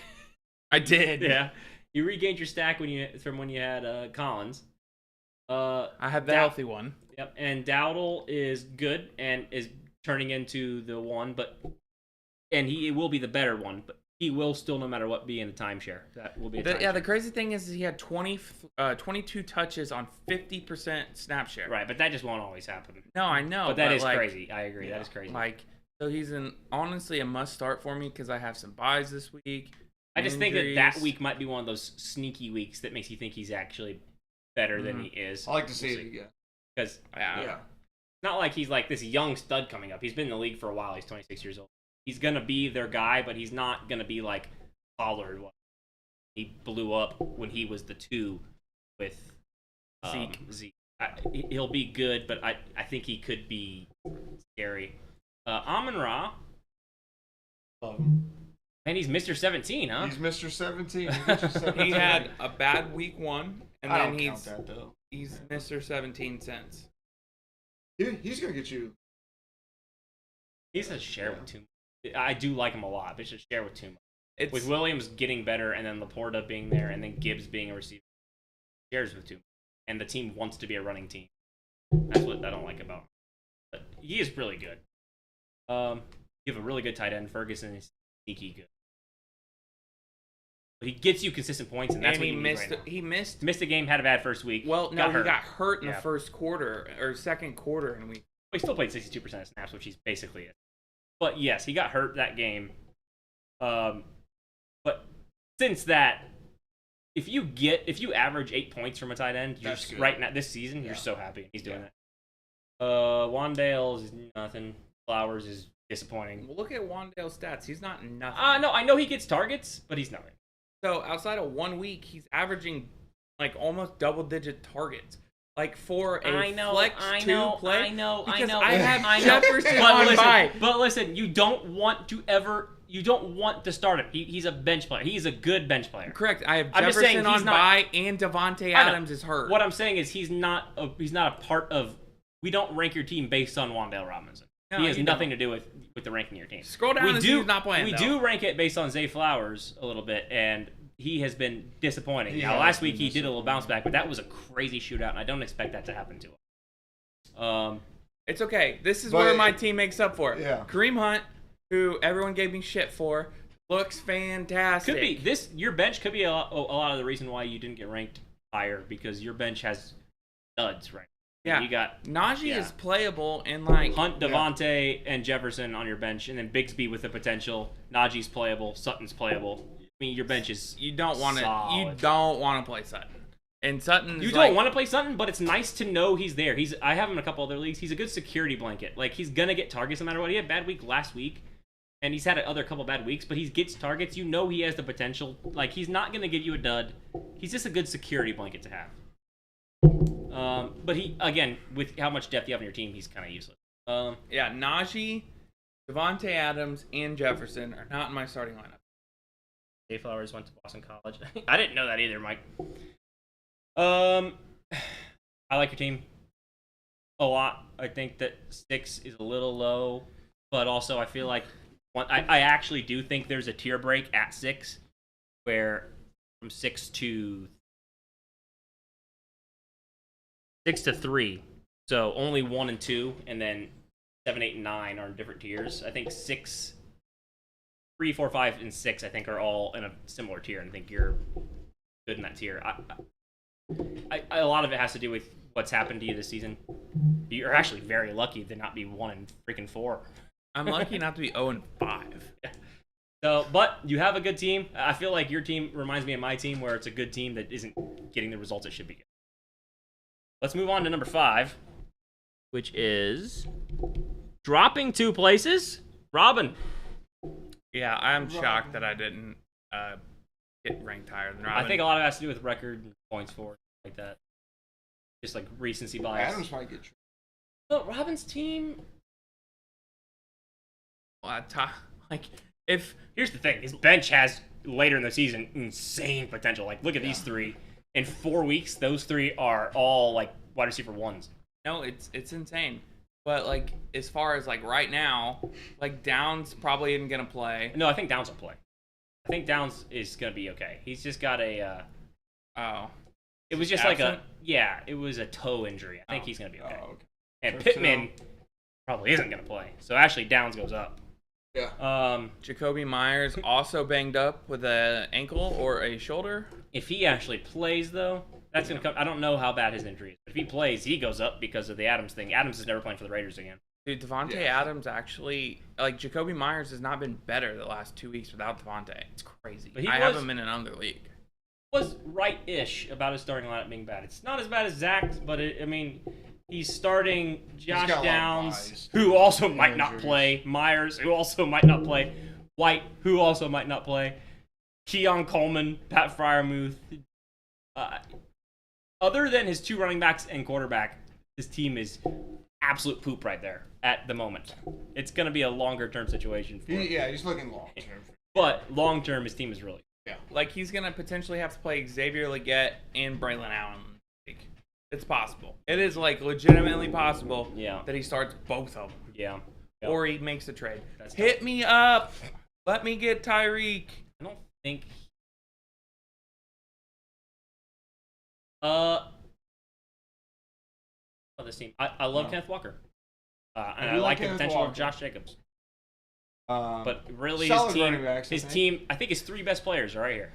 I did. Yeah, you regained your stack from when you had Collins. I had the healthy one. Yep, and Dowdle is good and is turning into the one, and he will be the better one, but he will still, no matter what, be in a timeshare. That will be a timeshare. Yeah, the crazy thing is he had 22 touches on 50% snap share. Right, but that just won't always happen. No, I know. But that is crazy. I agree. Yeah, that is crazy. So he's honestly a must start for me because I have some buys this week. I just think that week might be one of those sneaky weeks that makes you think he's actually better than he is. I like to see it again. Because it's not like he's like this young stud coming up. He's been in the league for a while. He's 26 years old. He's going to be their guy, but he's not going to be like Pollard was. He blew up when he was the 2 with Zeke. He'll be good, but I think he could be scary. Amon-Ra. Love him. Man, he's Mr. 17, huh? He's Mr. 17. He's Mr. 17. He had a bad week 1, and I then don't count that, though. He's Mr. 17 cents. He's going to get you. He's a share with too much. I do like him a lot, but he's a share with too much. With Williams getting better, and then Laporta being there, and then Gibbs being a receiver, shares with too much. And the team wants to be a running team. That's what I don't like about him. But he is really good. You have a really good tight end. Ferguson is sneaky good. But he gets you consistent points, and that's what he missed. Right he missed a game, had a bad first week. Well, no, he got hurt in the first quarter or second quarter, and he still played 62% of snaps, which is basically it. But yes, he got hurt that game. But since that, if you average 8 points from a tight end, you're just, right now this season, you're so happy he's doing that. Wandale's nothing. Flowers is disappointing. Well, look at Wandale's stats. He's not nothing. No, I know he gets targets, but he's nothing. So outside of 1 week, he's averaging like almost double-digit targets. Like for a flex 2 play. I know. I have Jefferson on bye. But listen, you don't want to ever you don't want to start him. He's a bench player. He's a good bench player. Correct. I have I'm just saying Jefferson he's on not- bye, and Devontae Adams is hurt. What I'm saying is he's not a part of. We don't rank your team based on Wan'Dale Robinson. No, he has you nothing to do with the ranking of your team. Scroll down and see who's not playing. We do rank it based on Zay Flowers a little bit, and he has been disappointing. Now, last week he did a little bounce back, but that was a crazy shootout, and I don't expect that to happen to him. It's okay. This is where my team makes up for it. Yeah. Kareem Hunt, who everyone gave me shit for, looks fantastic. Could be your bench could be a lot of the reason why you didn't get ranked higher, because your bench has studs, right? Yeah. You got Najee is playable, and like Hunt, Devontae, and Jefferson on your bench, and then Bigsby with the potential. Najee's playable, Sutton's playable. I mean, your bench is you don't want solid. to play Sutton. And Sutton You don't want to play Sutton, but it's nice to know he's there. I have him in a couple other leagues. He's a good security blanket. Like, he's gonna get targets no matter what. He had a bad week last week, and he's had other couple bad weeks, but he gets targets. You know he has the potential. Like, he's not gonna give you a dud. He's just a good security blanket to have. But he, again, with how much depth you have on your team, he's kind of useless. Yeah, Najee, Devontae Adams, and Jefferson are not in my starting lineup. Zay Flowers went to Boston College. I didn't know that either, Mike. I like your team a lot. I think that 6 is a little low, but also I feel like I actually do think there's a tier break at 6, where from 6 to 3, so only 1 and 2, and then 7, 8, and 9 are in different tiers. I think 6, 3, 4, 5, and 6 I think are all in a similar tier, and I think you're good in that tier. A lot of it has to do with what's happened to you this season. You're actually very lucky to not be 1 and freaking 4. I'm lucky not to be 0 and 5. Yeah. So, but you have a good team. I feel like your team reminds me of my team, where it's a good team that isn't getting the results it should be getting. Let's move on to number 5, which is dropping 2 places. Robin. Yeah, I'm shocked that I didn't get ranked higher than Robin. I think a lot of it has to do with record and points for like that. Just like recency bias. Adams might get. But Robin's team. Like, if Here's the thing: his bench has later in the season insane potential. Like, look at these 3. In 4 weeks, those 3 are all like wide receiver 1s. no, it's insane. But like, as far as like right now, like Downs probably isn't gonna play. No, I think Downs will play. I think Downs is gonna be okay. He's just got a. It was just absent? it was a toe injury. I think he's gonna be okay. Oh, okay. And Pittman probably isn't gonna play. So actually, Downs goes up. Yeah. Jacoby Myers also banged up with an ankle or a shoulder. If he actually plays, though, that's gonna come. I don't know how bad his injury is, but if he plays, he goes up because of the Adams thing. Adams is never playing for the Raiders again. Dude, Devontae Adams actually, like, Jacoby Myers has not been better the last 2 weeks without Devontae. It's crazy. But I have him in another league. Was right-ish about his starting lineup being bad. It's not as bad as Zach's, but he's starting Josh Downs, who also might not play. Myers, who also might not play. White, who also might not play. Keon Coleman, Pat Freiermuth. Other than his 2 running backs and quarterback, his team is absolute poop right there at the moment. It's going to be a longer-term situation for him. Yeah, he's looking long-term. But long-term, his team is really Yeah. Like, he's going to potentially have to play Xavier Legette and Braylon Allen. It's possible. It is, like, legitimately possible that he starts both of them. Yeah. Or he makes a trade. That's Hit me up. Let me get Tyreek. I don't think... this team. I love Kenneth Walker. And I like the potential of Josh Jacobs. But really, his team, I think his 3 best players are right here.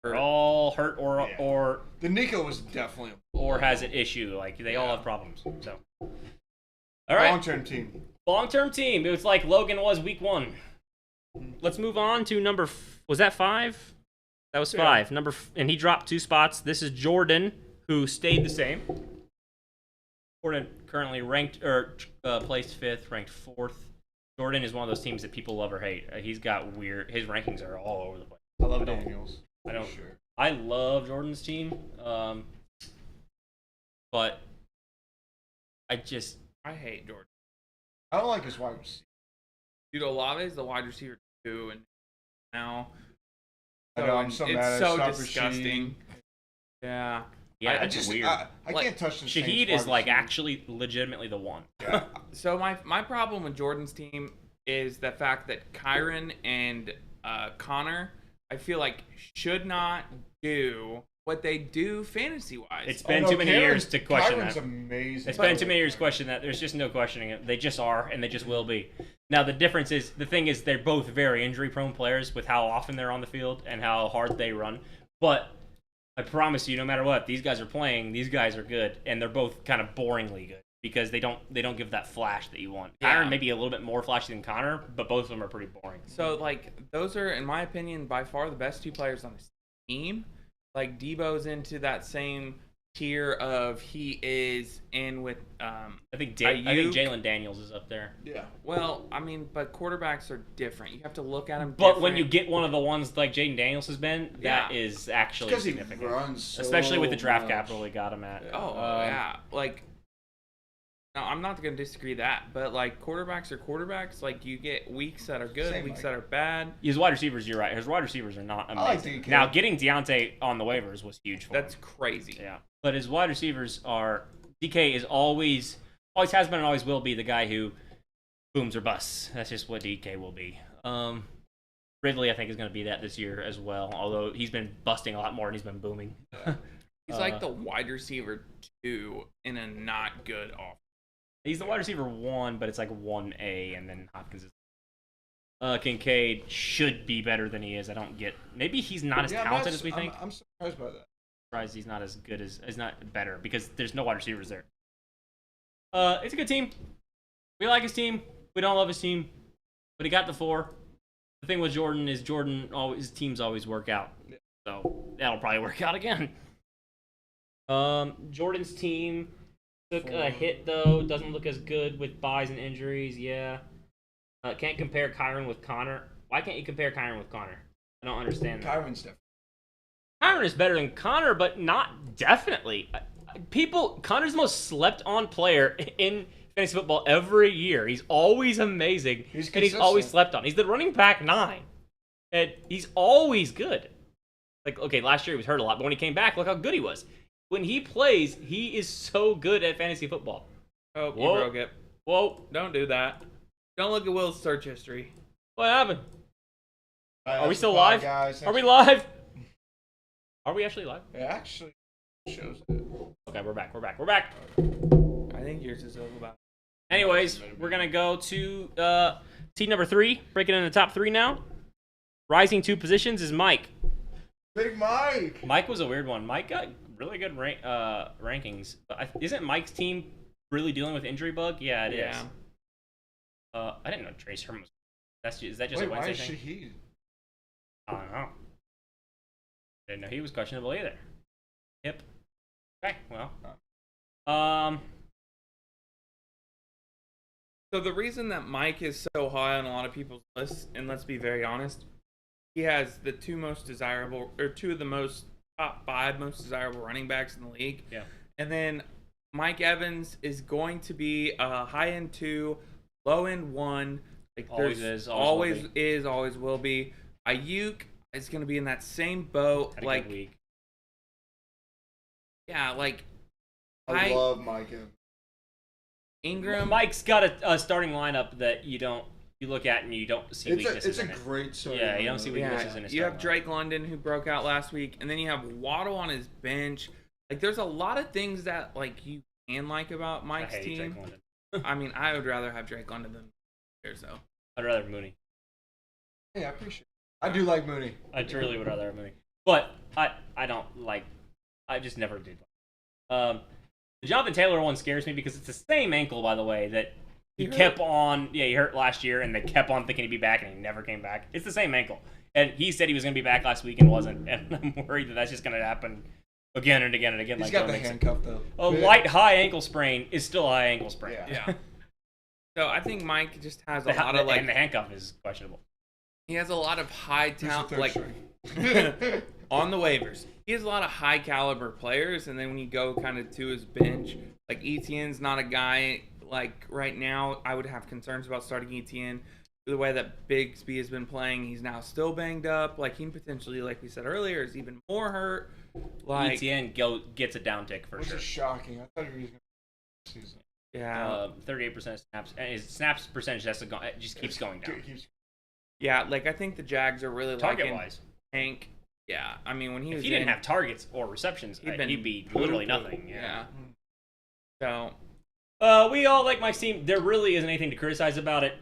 Are all hurt or the Nico was definitely has an issue. Like, they all have problems. So, all right, long-term team. It was like Logan was week 1. Let's move on to was that 5? That was 5. And he dropped 2 spots. This is Jordan, who stayed the same. Jordan currently ranked placed 5th, ranked 4th. Jordan is one of those teams that people love or hate. He's got weird. His rankings are all over the place. I love Daniels. I love Jordan's team, but I hate Jordan. I don't like his wide receiver. Dude, Olave is the wide receiver 2, and now I know, I'm so mad at it's so Stop disgusting. Rashid. Yeah. Yeah, I that's just weird. I Like, can't touch the Saints Shaheed wide is like receiver. actually legitimately the one. Yeah. So my problem with Jordan's team is the fact that Kyron and Connor, I feel like, should not do what they do fantasy wise. It's been too many years to question Kyron's that. amazing. It's been too many years to question that. There's just no questioning it. They just are, and they just will be. Now, the difference is, the thing is, they're both very injury-prone players with how often they're on the field and how hard they run. But I promise you, no matter what, these guys are playing, these guys are good, and they're both kind of boringly good because they don't give that flash that you want. Yeah. Kyron may be a little bit more flashy than Connor, but both of them are pretty boring. So, like, those are, in my opinion, by far the best 2 players on this team. Like, Debo's into that same tier of he is in with I think Ayuk. Jalen Daniels is up there. Yeah. Well, I mean, but quarterbacks are different. You have to look at them But when you get one of the ones like Jaden Daniels has been, that Yeah. is actually Because he significant. runs so Especially with the draft much. capital they got him at. Oh, yeah. Like, no, I'm not going to disagree that, but, like, quarterbacks are quarterbacks. Like, you get weeks that are good, Same, weeks like- that are bad. His wide receivers, you're right. His wide receivers are not I like amazing. DK. Now, getting Deontay on the waivers was huge for That's him. crazy. Yeah. But his wide receivers are... DK is always has been and always will be the guy who booms or busts. That's just what DK will be. Ridley, I think, is going to be that this year as well, although he's been busting a lot more and he's been booming. He's like the wide receiver 2 in a not good offense. He's the wide receiver 1, but it's like 1A, and then Hopkins is... Kincaid should be better than he is. I don't get... Maybe he's not as talented as we think. I'm surprised by that. Surprised he's not as good as... He's not better, because there's no wide receivers there. It's a good team. We like his team. We don't love his team. But he got the 4. The thing with Jordan is his teams always work out. So that'll probably work out again. Jordan's team took a hit, though. Doesn't look as good with buys and injuries. Yeah. Can't compare Kyron with Connor. Why can't you compare Kyron with Connor? I don't understand that. Kyron's different. Kyron is better than Connor, but not definitely. Connor's the most slept-on player in fantasy football every year. He's always amazing, and he's always slept on. He's the running back 9, and he's always good. Like, okay, last year he was hurt a lot, but when he came back, look how good he was. When he plays, he is so good at fantasy football. Oh, Whoa. you broke it. Whoa, Don't do that. Don't look at Will's search history. what happened? Are we That's still the pod, live? guys. Are we live? Are we actually live? It actually shows it. Okay, we're back. I think yours is over about. Anyways, we're going to go to team number 3, breaking into the top 3 now. Rising 2 positions is Mike. Big Mike. Mike was a weird one. Mike got really good rankings. But isn't Mike's team really dealing with injury bug? Yeah, it is. I didn't know Trace Herman was... Is that just Wait, a why Wednesday is thing? Shaheed? I don't know. Didn't know he was questionable either. Yep. Okay, well. So the reason that Mike is so high on a lot of people's lists, and let's be very honest, he has the 2 most desirable, or 2 of the most top 5 most desirable running backs in the league. Yeah. And then Mike Evans is going to be a high end 2, low end 1. Like Always there's is, always always will be. Ayuk is going to be in that same boat. Had a Like, good week. yeah, like I love Mike. Ingram. Mike's got a starting lineup that you look at and you don't see weaknesses It's a in it. great story. Yeah, you don't see weaknesses in his You have starting Drake London who broke out last week, and then you have Waddle on his bench. Like, there's a lot of things that like you can like about lineup. Mike's I hate team. Drake London. I mean, I would rather have Drake London than here, so. I'd rather have Mooney. Yeah, I appreciate it. I do like Mooney. I truly would rather have Mooney. But I don't like... I just never did. The Jonathan Taylor one scares me because it's the same ankle, by the way, that he kept on... Yeah, he hurt last year, and they kept on thinking he'd be back, and he never came back. It's the same ankle. And he said he was going to be back last week and wasn't. And I'm worried that that's just going to happen again and again and again. He's like got the Joe Mixon. handcuff, though. A light high ankle sprain is still a high ankle sprain. Yeah. So I think Mike just has a The, lot of like and the handcuff is questionable. he has a lot of high Who's the talent third like string? on the waivers. He has a lot of high caliber players, and then when you go kind of to his bench, like Etienne's not a guy like right now I would have concerns about starting Etienne. the way that Bigsby has been playing, he's now still banged up. Like he potentially, like we said earlier, is even more hurt. Like ETN gets a downtick for which sure. is shocking. I thought he was going to season. yeah, 38% snaps, and his snaps percentage just keeps going down. yeah. Like I think the Jags are really Target liking wise, Hank. Yeah, I mean when he if was he didn't have targets or receptions, he'd be literally nothing. Yeah. So we all like Mike's team. There really isn't anything to criticize about it,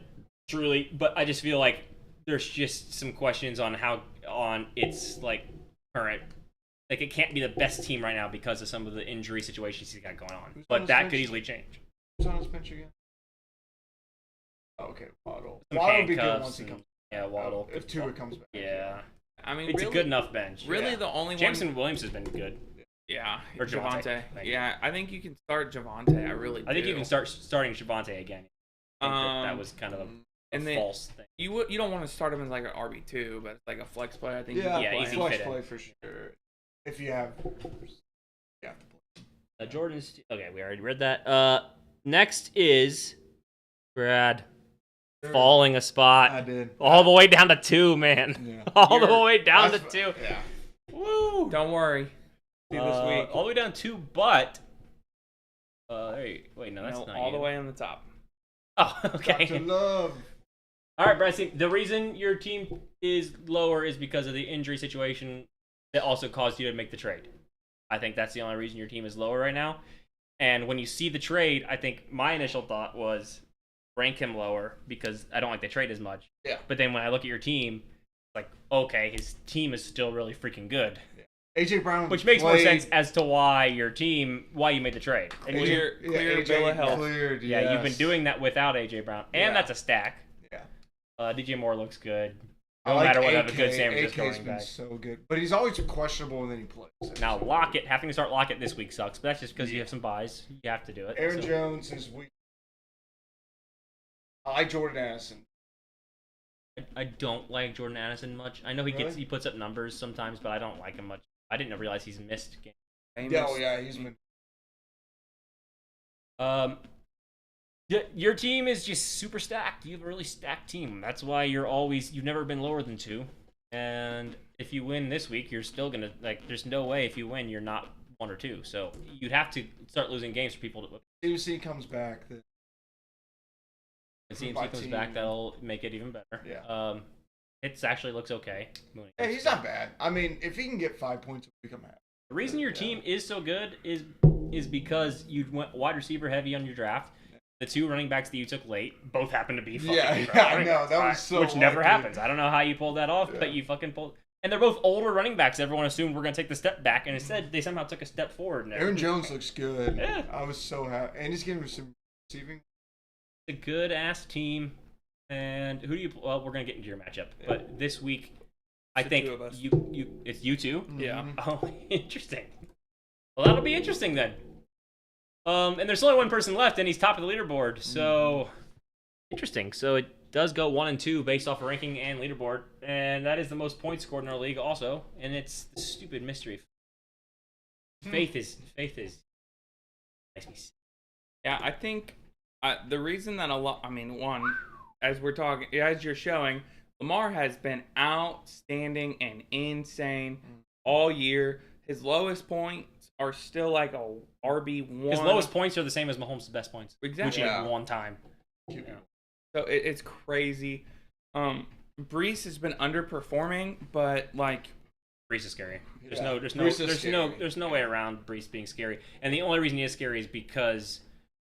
truly. But I just feel like there's just some questions on its like current. Like it can't be the best team right now because of some of the injury situations he's got going on. But that could easily change. Who's on his bench again? Oh, okay, Waddle. Some Waddle will be good handcuffs once he comes. Yeah, Waddle. If Tua comes back. Yeah, I mean it's really, a good enough bench. Really, Yeah. the only Jameson Williams has been good. Yeah, Or Javonte. Yeah, I think you can start Javonte. I think you can start starting Javonte again. I think that was kind of a and then false thing. you don't want to start him as like an RB2, but it's like a flex play. I think. Yeah, Yeah, you easy can play flex fit in. play for sure. If you have to play. Jordan's okay. We already read that. Next is Brad falling a spot. I did. All the way down to 2, man. Yeah. All the way down to That's- 2. Yeah. Woo! Don't worry. See this week. All the way down to 2, but wait, no, that's No, not all you. the way on the top. Oh, okay. Dr. Love. All right, Bryce. The reason your team is lower is because of the injury situation that also caused you to make the trade. I think that's the only reason your team is lower right now. And when you see the trade, I think my initial thought was rank him lower because I don't like the trade as much. Yeah. But then when I look at your team, like, okay, his team is still really freaking good. AJ Brown. Which makes more played- sense as to why you made the trade. And Clear AJ bill of health. Cleared, yeah, you've been yes. doing that without AJ Brown. And Yeah. that's a stack. Yeah. DJ Moore looks good. I No like matter what, have a AK. good San Francisco AK's running been back. so good, but he's always questionable when then he plays. Now Lockett, having to start Lockett this week sucks, but that's just because you have some buys. You have to do it. Aaron so. Jones is weak. I like Jordan Addison. I don't like Jordan Addison much. I know Really? he puts up numbers sometimes, but I don't like him much. I didn't realize he's missed games. Yeah, oh yeah, he's been. Your team is just super stacked. You have a really stacked team. That's why you've never been lower than 2. And if you win this week, you're still gonna there's no way if you win you're not 1 or 2. So you'd have to start losing games for people to. CMC comes back. If CMC comes back, that'll make it even better. Yeah. It actually looks okay. Hey, he's not bad. I mean, if he can get 5 points a week, I'm happy. The reason your team is so good is because you went wide receiver heavy on your draft. The 2 running backs that you took late both happened to be fucking I know. That was so which never lucky. happens. I don't know how you pulled that off, Yeah. but you fucking pulled. And they're both older running backs. Everyone assumed we're going to take the step back, and instead they somehow took a step forward. Aaron Jones looks good. Yeah. I was so happy, and he's getting some receiving. A good ass team. And who do you? Well, we're going to get into your matchup, but this week, I the think 2 of us. it's you two. Yeah. Oh, interesting. Well, that'll be interesting then. And there's only one person left, and he's top of the leaderboard. So interesting. So it does go 1 and 2 based off of ranking and leaderboard, and that is the most points scored in our league, also. And it's the stupid mystery. Faith is. Makes me sick. Yeah, I think the reason that one, as we're talking, as you're showing, Lamar has been outstanding and insane all year. His lowest points are still like a RB1. His lowest points are the same as Mahomes' best points. Exactly. Which he Yeah. had one time. Yeah. So it's crazy. Brees has been underperforming, but like Brees is scary. There's Yeah. there's no way around Brees being scary. And the only reason he is scary is because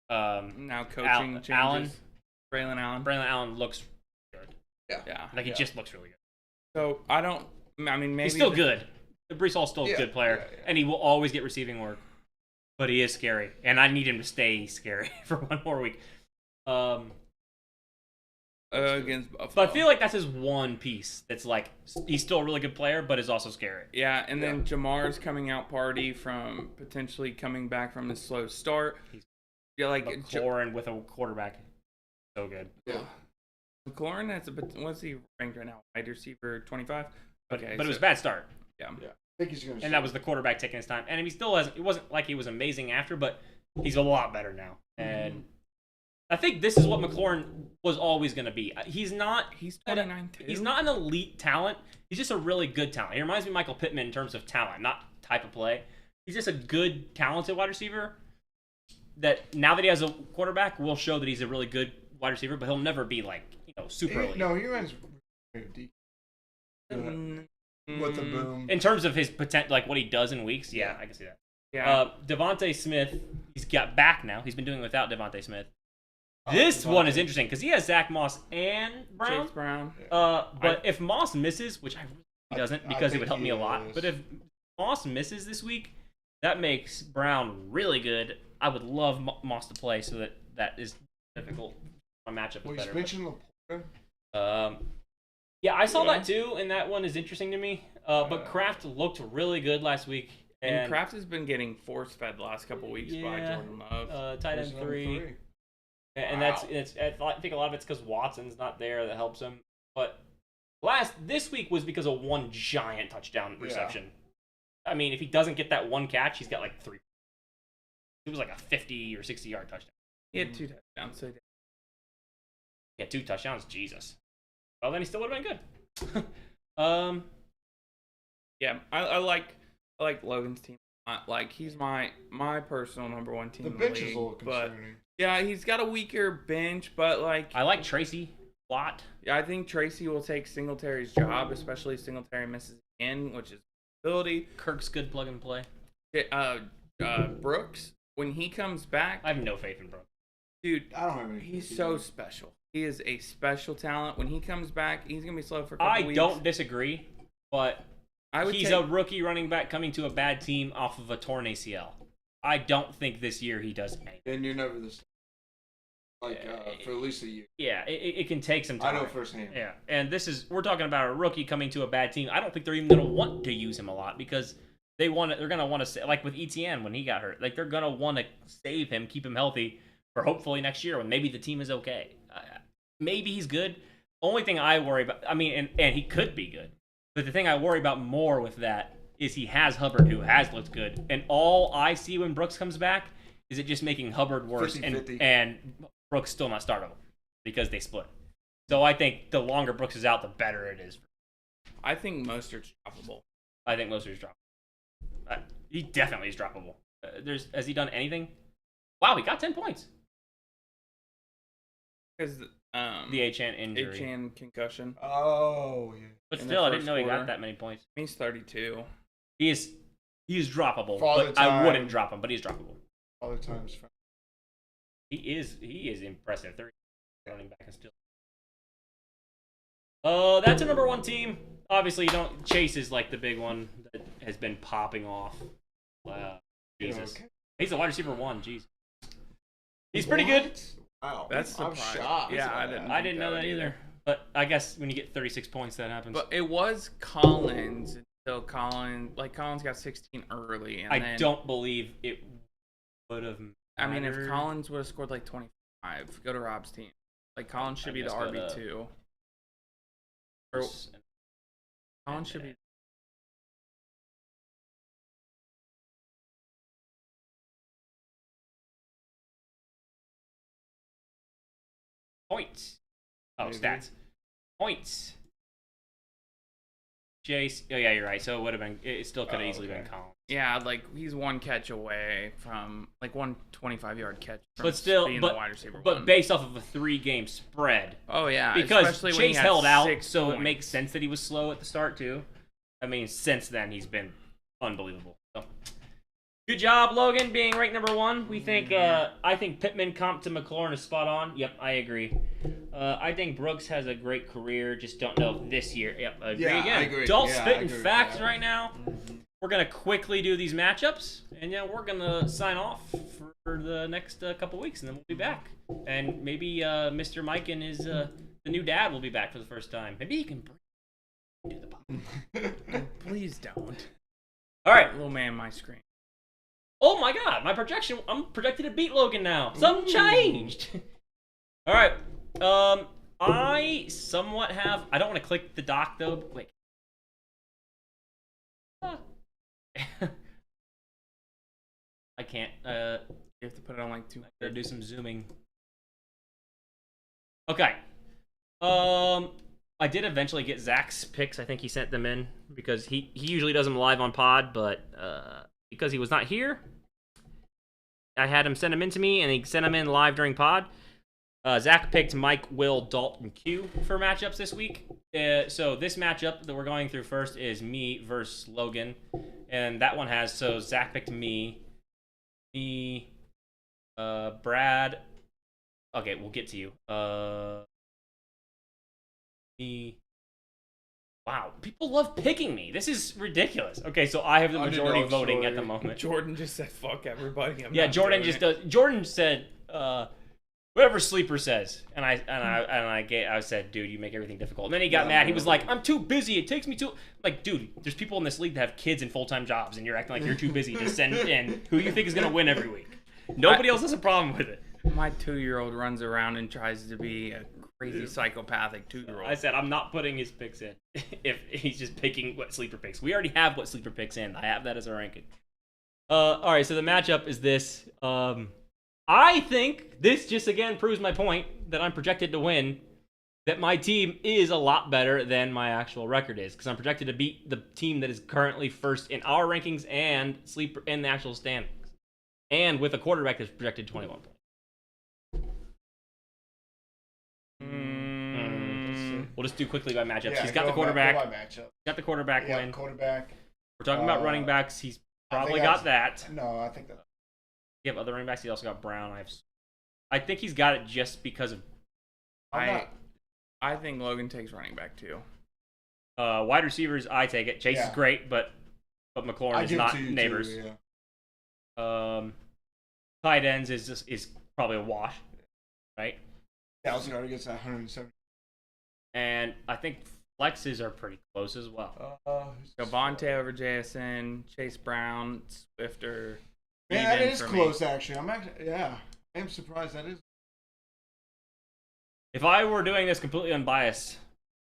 now coaching changes. Braylon Allen. Braylon Allen looks good. Yeah. Like he just looks really good. So maybe He's still good. Brees Hall's still a Yeah, good player, yeah. and he will always get receiving work. But he is scary, and I need him to stay scary for one more week. Against Buffalo. But I feel like that's his one piece. That's like he's still a really good player, but is also scary. Yeah, and then Jamar's coming out party from potentially coming back from his slow start. Yeah, like McLaurin with a quarterback, so good. Yeah. McLaurin has what's he ranked right now? Wide receiver 25. But it was a bad start. Yeah. I think he's gonna. And that was the quarterback taking his time. And he still hasn't. It wasn't like he was amazing after, but he's a lot better now. And I think this is what McLaurin was always going to be. He's 29 too. He's not an elite talent. He's just a really good talent. He reminds me of Michael Pittman in terms of talent, not type of play. He's just a good, talented wide receiver that now that he has a quarterback will show that he's a really good wide receiver, but he'll never be like, super elite. No, he reminds me with the boom. In terms of his potential, like what he does in weeks, yeah, I can see that. Yeah. Devontae Smith, he's got back now. He's been doing it without Devontae Smith. This one is interesting because he has Zach Moss and Brown. Chase Brown. But if Moss misses, which he doesn't because it would help me a lot. Is. But if Moss misses this week, that makes Brown really good. I would love Moss to play so that is difficult. My matchup is better. Mentioned Laporta. Yeah, I saw that too, and that one is interesting to me. But Kraft looked really good last week. And Kraft has been getting force fed the last couple weeks by Jordan Love. Tight end 3. And Wow. I think a lot of it's because Watson's not there that helps him. But this week was because of one giant touchdown reception. I mean, if he doesn't get that one catch, he's got like 3. It was like a 50 or 60-yard touchdown. He had 2 touchdowns. So Yeah, 2 touchdowns. Jesus. Well, then he still would have been good. Yeah, I like Logan's team. Like he's my personal number 1 team. The in bench league, is a little but concerning. yeah, he's got a weaker bench, but like I like Tracy a lot. Yeah, I think Tracy will take Singletary's job, especially if Singletary misses again, which is ability. Kirk's good plug and play. Brooks, when he comes back, I have no faith in Brooks. dude, I don't have any. he's so special. He is a special talent. When he comes back, he's gonna be slow for a couple weeks. I don't disagree, but he's a take, rookie running back coming to a bad team off of a torn ACL. I don't think this year he does anything. And you're never this. For at least a year. Yeah, it can take some time. I know firsthand. Yeah, and we're talking about a rookie coming to a bad team. I don't think they're even going to want to use him a lot because they're going to want to, like with ETN when he got hurt, like they're going to want to save him, keep him healthy for hopefully next year when maybe the team is okay. Maybe he's good. Only thing I worry about, I mean, and he could be good, but the thing I worry about more with that is he has Hubbard who has looked good, and all I see when Brooks comes back is it just making Hubbard worse 50-50. and Brooks still not startable because they split. So I think the longer Brooks is out, the better it is. I think Mostert's droppable. I think Mostert's droppable. He definitely is droppable. Has he done anything? Wow, he got 10 points. Because The Achane injury. Achane concussion. Oh yeah. But in still, the I didn't know he first got that many points. He's 32. He is droppable, Father but I time. wouldn't drop him. But he's droppable. Other times. He is impressive. 30 running back and still. That's a number 1 team. Obviously, Chase is like the big one that has been popping off. Wow, Jesus, Okay. he's a wide receiver 1. Jeez, he's pretty good. Wow. That's I'm surprising. shocked. Yeah, I didn't. I didn't know that either. But I guess when you get 36 points, that happens. But it was Collins until Collins got 16 early. And I don't believe it would have. I mean, if Collins would have scored like 25, go to Rob's team. Like Collins should be the RB2. Or Collins should be. Points. Oh, Maybe. stats. Points. Jace. Oh, yeah, you're right. So it would have been. It still could have easily been Collins. Yeah, like he's one catch away from like 125-yard catch. From But still, being the wide receiver but one. based off of a 3-game spread. Oh yeah, Because especially when he Chase had held out, 6 so it points. makes sense that he was slow at the start too. I mean, since then he's been unbelievable. So, good job, Logan, being ranked number 1. We think I think Pittman comp to McLaurin is spot on. Yep, I agree. I think Brooks has a great career. Just don't know if this year. Yep, I agree Yeah, again. I agree. Don't Yeah, I spit in agree with facts that. right now. We're gonna quickly do these matchups, and yeah, we're gonna sign off for the next couple weeks, and then we'll be back. And maybe Mr. Mike and his the new dad will be back for the first time. Maybe he can bring to the podcast. Please don't. All right. Little man, my screen. Oh my God, my projection. I'm projected to beat Logan now. Something changed. All right. I somewhat have. I don't want to click the dock though. But wait. I can't. You have to put it on like 2. Gotta do some zooming. Okay. I did eventually get Zach's picks. I think he sent them in because he usually does them live on pod, but because he was not here, I had him send them in to me, and he sent them in live during pod. Zach picked Mike, Will, Dalton, Q for matchups this week. So this matchup that we're going through first is me versus Logan, and that one has Zach picked me, Brad. Okay, we'll get to you. Me. Wow, people love picking me. This is ridiculous. Okay, so I have the majority voting at the moment. Jordan just said, "Fuck everybody." Jordan just does. Jordan said, whatever Sleeper says, and I said, dude, you make everything difficult. And then he got mad. He was like, I'm too busy. It takes me too. Like, dude, there's people in this league that have kids and full-time jobs, and you're acting like you're too busy to send in who you think is gonna win every week. Nobody else has a problem with it. My 2-year-old runs around and tries to be a crazy psychopathic 2-year-old. I said I'm not putting his picks in if he's just picking what Sleeper picks. We already have what Sleeper picks in. I have that as a ranking. All right, so the matchup is this. I think this just again proves my point that I'm projected to win. That my team is a lot better than my actual record is because I'm projected to beat the team that is currently first in our rankings and Sleeper in the actual standings, and with a quarterback that's projected 21 points. We'll just do quickly by matchups. Yeah, he's got the quarterback. Got the quarterback win. Quarterback. We're talking about running backs. He's probably got that. No, I think that. You have other running backs. He also got Brown. I think he's got it just because of. I think Logan takes running back too. Wide receivers, I take it. Chase is great, but McLaurin is not neighbors. Too, yeah. Tight ends is probably a wash, right? Dallas already gets that 170. And I think flexes are pretty close as well. Devontae over JSN, Chase Brown, Swifter. Man, that is close actually. I am surprised that is. If I were doing this completely unbiased,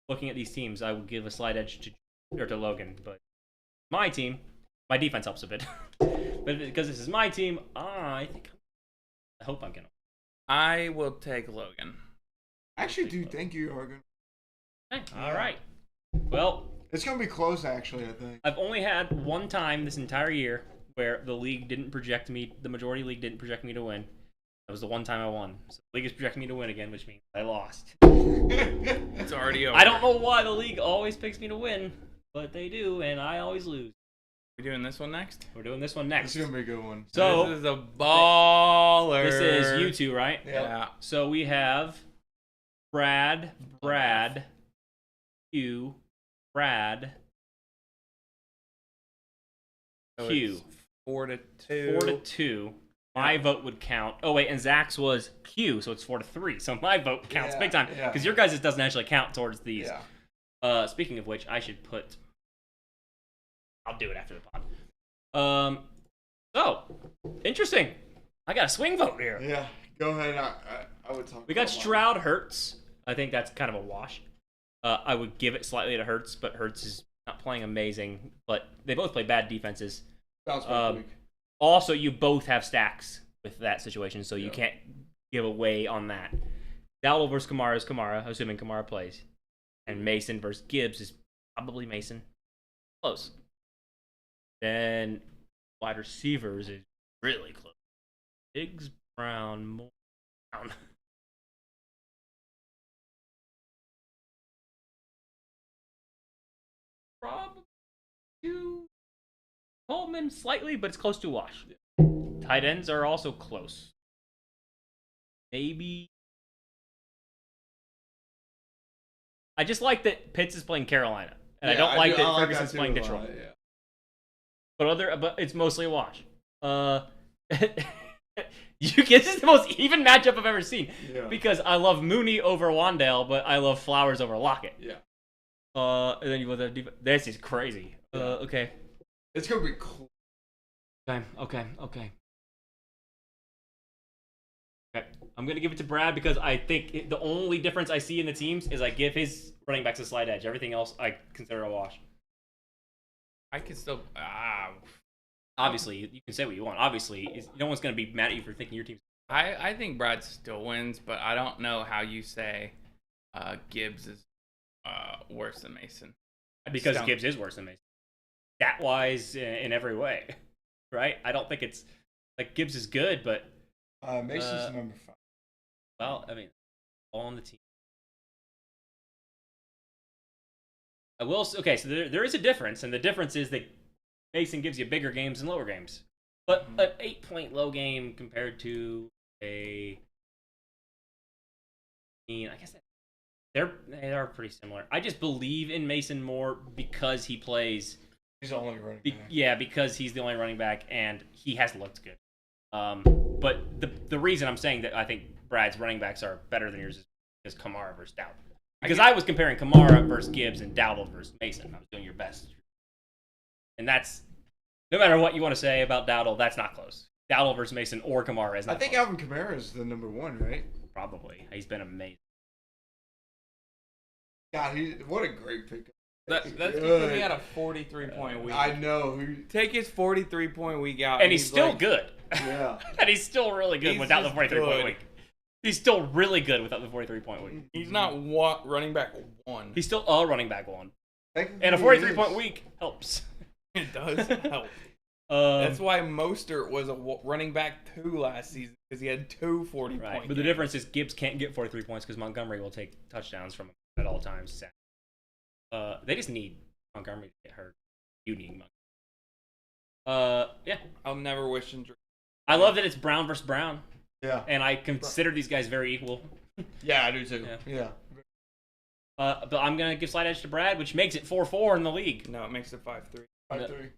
looking at these teams, I would give a slight edge to Logan. But my team, my defense helps a bit. But because this is my team, I hope I'm gonna. I will take Logan. I actually do think you are gonna. Okay, all right. Well, it's gonna be close actually. I think I've only had one time this entire year where the league didn't project me. The majority league didn't project me to win. That was the one time I won. So the league is projecting me to win again, which means I lost. It's already over. I don't know why the league always picks me to win, but they do, and I always lose. We doing this one next? We're doing this one next. It's gonna be a good one. So this is a baller. This is you two, right? Yeah. So we have Brad, Q, Brad, So Q. 4-2. 4-2. My vote would count. Oh wait, and Zach's was Q, so it's 4-3. So my vote counts big time because your guys' doesn't actually count towards these. Yeah. Speaking of which, I should put. I'll do it after the pod. So interesting. I got a swing vote here. Yeah. Go ahead. I would talk. We got Stroud, Hurts. I think that's kind of a wash. I would give it slightly to Hurts, but Hurts is not playing amazing. But they both play bad defenses. Also, you both have stacks with that situation, so you can't give away on that. Dowdle versus Kamara is Kamara, assuming Kamara plays. And Mason versus Gibbs is probably Mason. Close. Then wide receivers is really close. Diggs, Brown, Moore, Brown. Probably two. Coleman slightly, but it's close to a wash. Tight ends are also close. Maybe. I just like that Pitts is playing Carolina, and I don't like that Ferguson's playing Detroit. But it's mostly a wash. This is the most even matchup I've ever seen because I love Mooney over Wandale, but I love Flowers over Lockett. Yeah. And then you go to this is crazy. Okay. It's gonna be cool. Okay. I'm gonna give it to Brad because I think the only difference I see in the teams is I give his running backs a slight edge. Everything else I consider a wash. I can still. Obviously, you can say what you want. Obviously, no one's gonna be mad at you for thinking your team's I think Brad still wins, but I don't know how you say Gibbs is worse than Mason. Because Gibbs is worse than Mason. Stat-wise, in every way, right? I don't think it's like Gibbs is good, but Mason's number 5. well, I mean, all on the team. I will. Okay, so there is a difference, and the difference is that Mason gives you bigger games and lower games. But an 8-point low game compared to I guess they are pretty similar. I just believe in Mason more because he plays. He's the only running back. Yeah, because he's the only running back, and he has looked good. But the reason I'm saying that I think Brad's running backs are better than yours is Kamara versus Dowdle. Because I was comparing Kamara versus Gibbs and Dowdle versus Mason. I was doing your best. And that's, no matter what you want to say about Dowdle, that's not close. Dowdle versus Mason or Kamara is not I think close. Alvin Kamara is the number 1, right? Probably. He's been amazing. God, what a great pickup. That's because he had a 43-point week. I know. Take his 43-point week out. And he's still like, good. Yeah. And he's still really good without the 43-point week. He's still really good without the 43-point week. He's not running back 1. He's still a running back 1. And a He 43-point is. week helps. It does help. That's why Mostert was a running back 2 last season, because he had 2 40-point Right. But the difference is Gibbs can't get 43 points because Montgomery will take touchdowns from him at all times. They just need Montgomery to get hurt. You need Montgomery. Yeah. I'll never wish and dream. I love that it's Brown versus Brown. Yeah. And I consider these guys very equal. Yeah, I do too. Yeah. But I'm going to give slight edge to Brad, which makes it 4-4 in the league. No, it makes it 5-3. 5-3.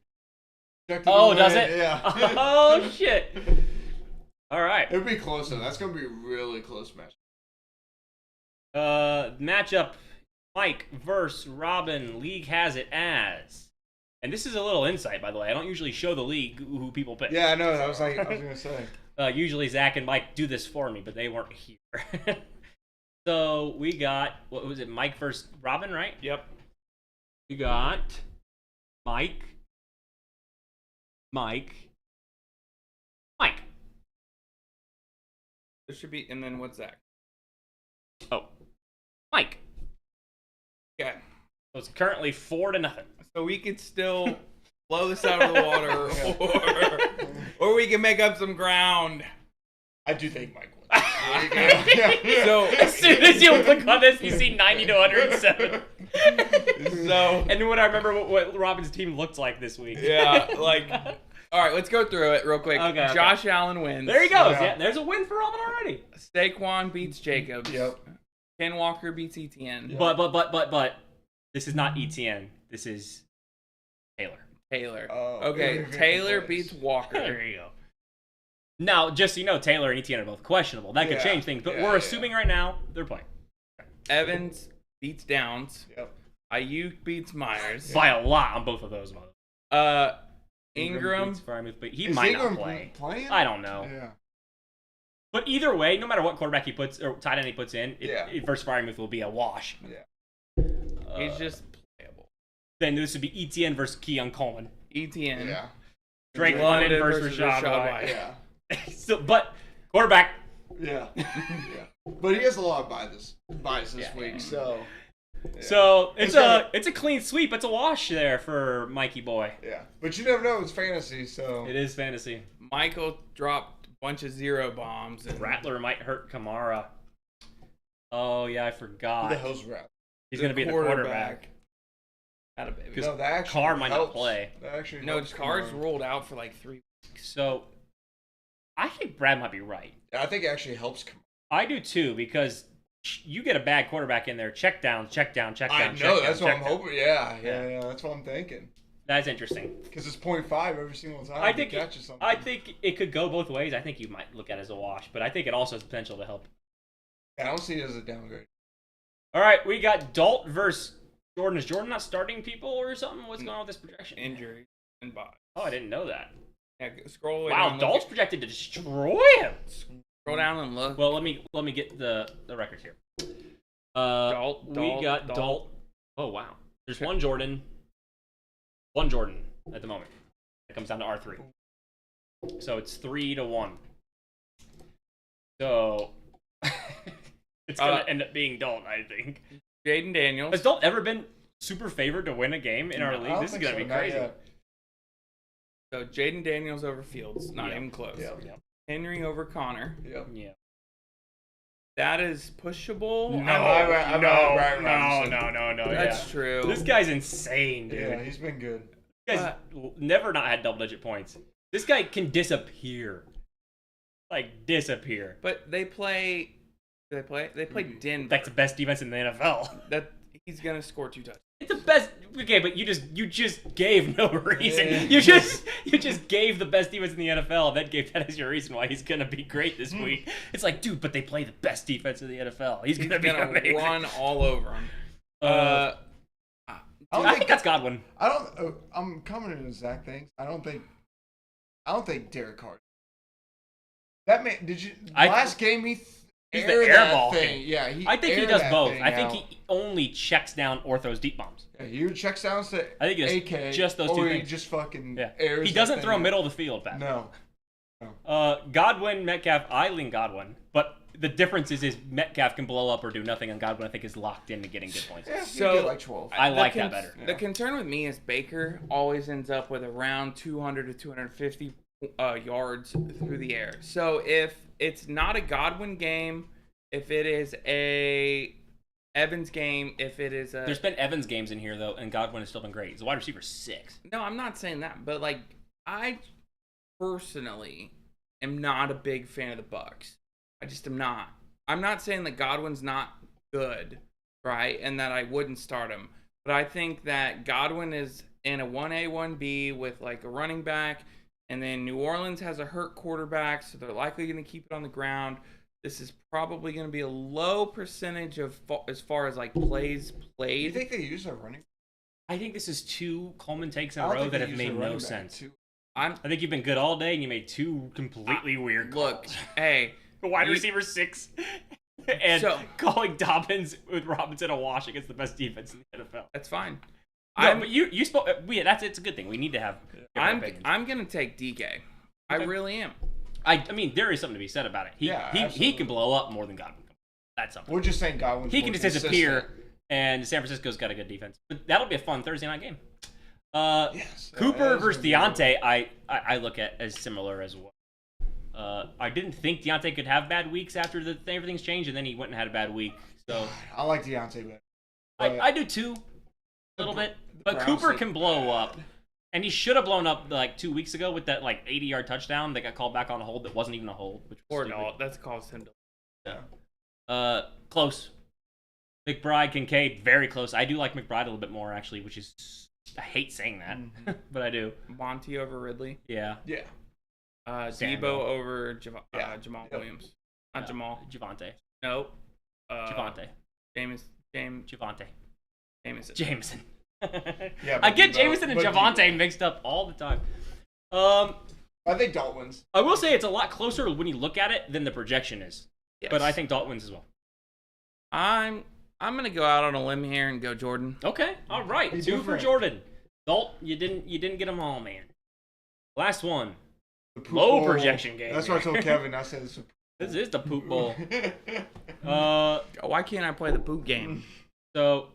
Oh, does it? Yeah. Oh, shit. All right. It'll be close, though. That's going to be a really close match. Matchup, Mike versus Robin. League has it as. And this is a little insight, by the way. I don't usually show the league who people pick. Yeah, I know. I was going to say. Usually Zach and Mike do this for me, but they weren't here. So we got, what was it, Mike versus Robin, right? Yep. We got Mike. There should be, and then what's that? Oh, Mike. Okay. So it's currently 4-0. So we could still blow this out of the water, or we can make up some ground. I do think Mike wins. So as soon as you click on this, you see 90 to 107. So And then when I remember what Robin's team looked like this week. yeah, like, all right, let's go through it real quick. Okay. Josh Allen wins. There he goes. Yeah. Yeah, there's a win for Robin already. Saquon beats Jacobs. Yep. Ken Walker beats ETN. Yeah. But this is not ETN. This is Taylor. Oh, Okay, very, very Taylor close. beats Walker. There you go. Now, just so you know, Taylor and ETN are both questionable. That could Yeah. change things, but Yeah, we're yeah. assuming right now they're playing. Evans beats Downs. Yep. Ayuk beats Myers. By a lot on both of those, mother. Ingram. beats Freiermuth, but he Is might Ingram not play. playing? I don't know. Yeah. But either way, no matter what quarterback he puts or tight end he puts in, Yeah. versus Freiermuth will be a wash. Yeah. He's just playable. Then this would be ETN versus Keon Coleman. ETN. Yeah. Drake London London versus versus Rashad Rashad White. Yeah. So, but quarterback. Yeah. Yeah. But he has a lot of bias this Yeah. week, so. Yeah. So it's gonna- a clean sweep. It's a wash there for Mikey boy. Yeah. But you never know. It's fantasy, so. It is fantasy. Michael dropped a bunch of 0 bombs. And Rattler might hurt Kamara. Oh yeah, I Who forgot. the hell's Rat? He's gonna be the quarterback. Had a baby. Because No, that actually Carr might not helps. play. That actually No, helps Carr's Kamara. rolled out for like 3. So I think Brad might be right. I think it actually helps Kamara. I do too, because you get a bad quarterback in there, check down. I know, that's what I'm down. hoping. Yeah, that's what I'm thinking. That's interesting. Because it's 0.5 every single time. I he think catches something. I think it could go both ways. I think you might look at it as a wash, but I think it also has potential to help. I don't see it as a downgrade. All right, we got Dalt versus Jordan. Is Jordan not starting people or something? What's going on with this projection? Injury and bye. Oh, I didn't know that. Yeah, scroll way Wow, down. Dalt's projected to destroy him. Scroll down and look. Well, let me get the record here. Dalt, We got Dalt. Oh wow. There's one Jordan at the moment. It comes down to R3. So it's 3-1. So it's gonna end up being Dalton, I think. Jaden Daniels. Has Dalton ever been super favored to win a game in our I league? don't This is think gonna so, be not crazy. yet. So Jaden Daniels over Fields, not Yep. even close. Yep. Henry over Connor. Yep. Yeah. That is pushable. No, I'm right, no. That's true. This guy's insane, dude. Yeah, he's been good. This guy's never not had double-digit points. This guy can disappear. Like, disappear. But they play. They play Denver. That's the best defense in the NFL. That he's gonna score 2 touchdowns. It's the best. Okay, but you just gave no reason. Yeah. You just gave the best defense in the NFL. Then gave that as your reason why he's gonna be great this week. It's like, dude, but they play the best defense in the NFL. He's gonna be amazing. Run all over him. I think that's Godwin. I'm coming to Zach things. I don't think Derek Carr. That man. Last game he He's the aired air that ball thing. king. Yeah, I think he aired does that both. thing I think out. he only checks down Ortho's deep bombs. Yeah, he checks down to I think he does AK, just those two or he things. just fucking Yeah. airs. He doesn't that throw thing middle of the field back. No. Godwin, Metcalf, I lean Godwin. But the difference is Metcalf can blow up or do nothing, and Godwin I think is locked into getting good points. Yeah, So- you get like 12. I like that better. The concern with me is Baker always ends up with around 200 to 250 yards through the air. So if it's not a Godwin game, if it is a Evans game, if it is a... There's been Evans games in here, though, and Godwin has still been great. He's a wide receiver 6. No, I'm not saying that, but like I personally am not a big fan of the Bucks. I just am not. I'm not saying that Godwin's not good, right? And that I wouldn't start him. But I think that Godwin is in a 1A, 1B with like a running back, and then New Orleans has a hurt quarterback, so they're likely going to keep it on the ground. This is probably going to be a low percentage of as far as like plays You played. think they use a running? I think this is 2 Coleman takes in I a don't row think that they have use made a no running back, sense. too. I think you've been good all day, and you made 2 completely weird Look, calls. hey, Wide you- receiver 6, and So- calling Dobbins with Robinson a wash against the best defense in the NFL. that's fine. No, but you spoke. It's a good thing. We need to have. I'm opinions. gonna take DK. I Okay. really am. I mean, there is something to be said about it. He absolutely. can blow up more than Godwin. That's something. We're just saying Godwin's He can more just disappear, consistent. and San Francisco's got a good defense. But that'll be a fun Thursday night game. Yes, Cooper that is versus gonna be good. Deontay, I look at as similar as well. I didn't think Deontay could have bad weeks after everything's changed, and then he went and had a bad week. So I like Deontay better. I do too, a little bit. But Browns Cooper look can blow bad. up. And he should have blown up like 2 weeks ago with that like 80-yard touchdown that got called back on a hold that wasn't even a hold. Which was Or stupid. no, that's caused him to. Close. McBride, Kincaid, very close. I do like McBride a little bit more actually, which is I hate saying that, but I do. Monty over Ridley. Yeah. Yeah. Samuel. Debo over Jamal Yep. Williams. Not Jamal. Javante. Nope. Javante. James. Javante. Jameson. Jameson. Yeah, I but get Debo- Jameson and but Javante Debo- mixed up all the time. I think Dalton wins. I will say it's a lot closer when you look at it than the projection is. Yes. But I think Dalton wins as well. I'm gonna go out on a limb here and go Jordan. Okay, all right. Be 2 for different. Jordan. Dalt, you didn't get them all, man. Last one. The poop Low bowl. projection game. That's what I told Kevin. I said it's a This is the poop bowl. Why can't I play the boot game? So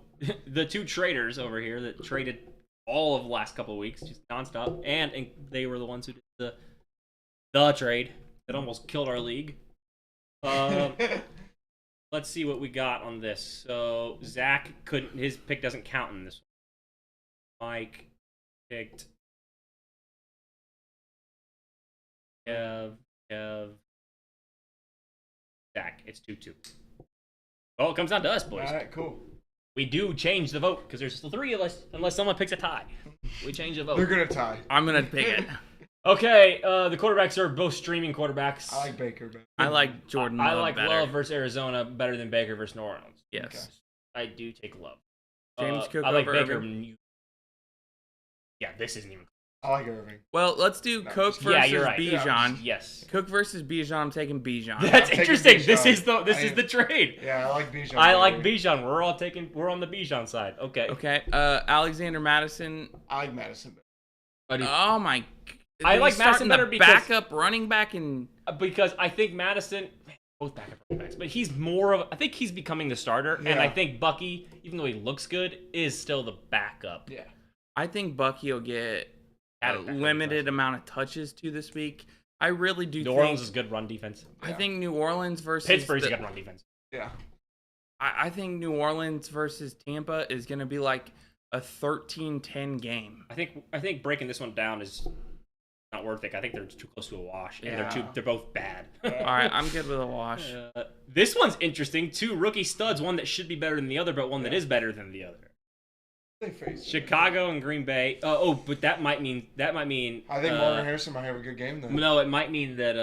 the 2 traders over here that traded all of the last couple of weeks, just nonstop, and they were the ones who did the trade that almost killed our league. Let's see what we got on this. So Zach couldn't. His pick doesn't count in this one. Mike picked Kev. Zach. It's 2-2. Well, it comes down to us, boys. All right, cool. We do change the vote because there's 3 of us, unless someone picks a tie. We change the vote. They're gonna tie. I'm gonna pick it. Okay, the quarterbacks are both streaming quarterbacks. I like Baker, but I like Jordan. I Love like better. Love versus Arizona better than Baker versus New Orleans. Yes. Okay. I do take Love. James Cook I like over Baker. Irving. Yeah, this isn't even. I like Irving. Well, let's do No, Cook just- versus Yeah, you're right. Bijan. Yes. Cook versus Bijan. I'm taking Bijan. That's taking interesting. This Bijan. is the trade. Yeah, I like Bijan. I like Bijan. We're on the Bijan side. Okay. Okay. Alexander Madison. I like Madison. Oh my. I like he's Madison starting better the because- backup running back and Because I think Madison. both backup running backs, but he's more of. I think he's becoming the starter, and I think Bucky, even though he looks good, is still the backup. Yeah. I think Bucky will get a limited amount of touches too this week. I really do. New Orleans is good run defense. I think New Orleans versus Pittsburgh's a good run defense. Yeah. I think New Orleans versus Tampa is going to be like a 13-10 game. I think breaking this one down is not worth it. I think they're too close to a wash, and Yeah. they're both bad. All right, I'm good with a wash. This one's interesting. Two rookie studs, one that should be better than the other, but one that is better than the other. They face Chicago and Green Bay. But that might mean. I think Marvin Harrison might have a good game though. No, it might mean that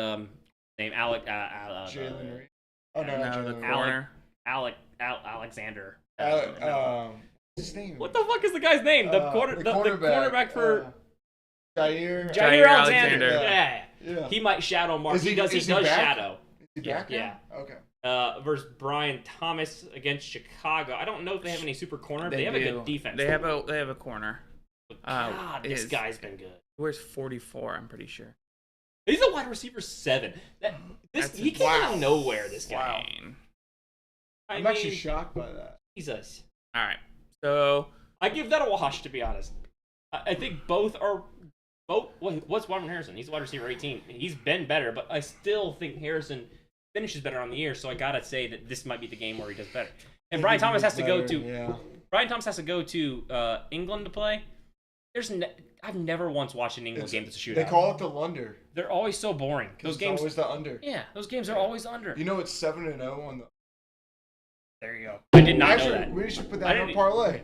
name Jalen Reed. Oh no, not the Jalen corner. Alexander. What's his name? What the fuck is the guy's name? The cornerback for Jair Alexander. Yeah. Yeah. He might shadow Mark. He does back? shadow. Is he back? Yeah. Okay. Versus Brian Thomas against Chicago. I don't know if they have any super corner, but they have a good defense. They have a corner. God, this guy's been good. Where's 44? I'm pretty sure. He's a wide receiver 7. He came out of nowhere. This guy. Wow. I'm actually shocked by that. Jesus. All right, so I give that a wash, to be honest. I think both are. What's Marvin Harrison? He's a wide receiver 18. He's been better, but I still think Harrison finishes better on the year. So I gotta say that this might be the game where he does better. And Brian Thomas has to go to. Yeah. Brian Thomas has to go to England to play. I've never once watched an England game that's a shootout. They call it the Lunder. They're always so boring. Those games always the under. Yeah, those games are always under. You know it's 7-0 on the. There you go. I did not know that. We should put that in our parlay.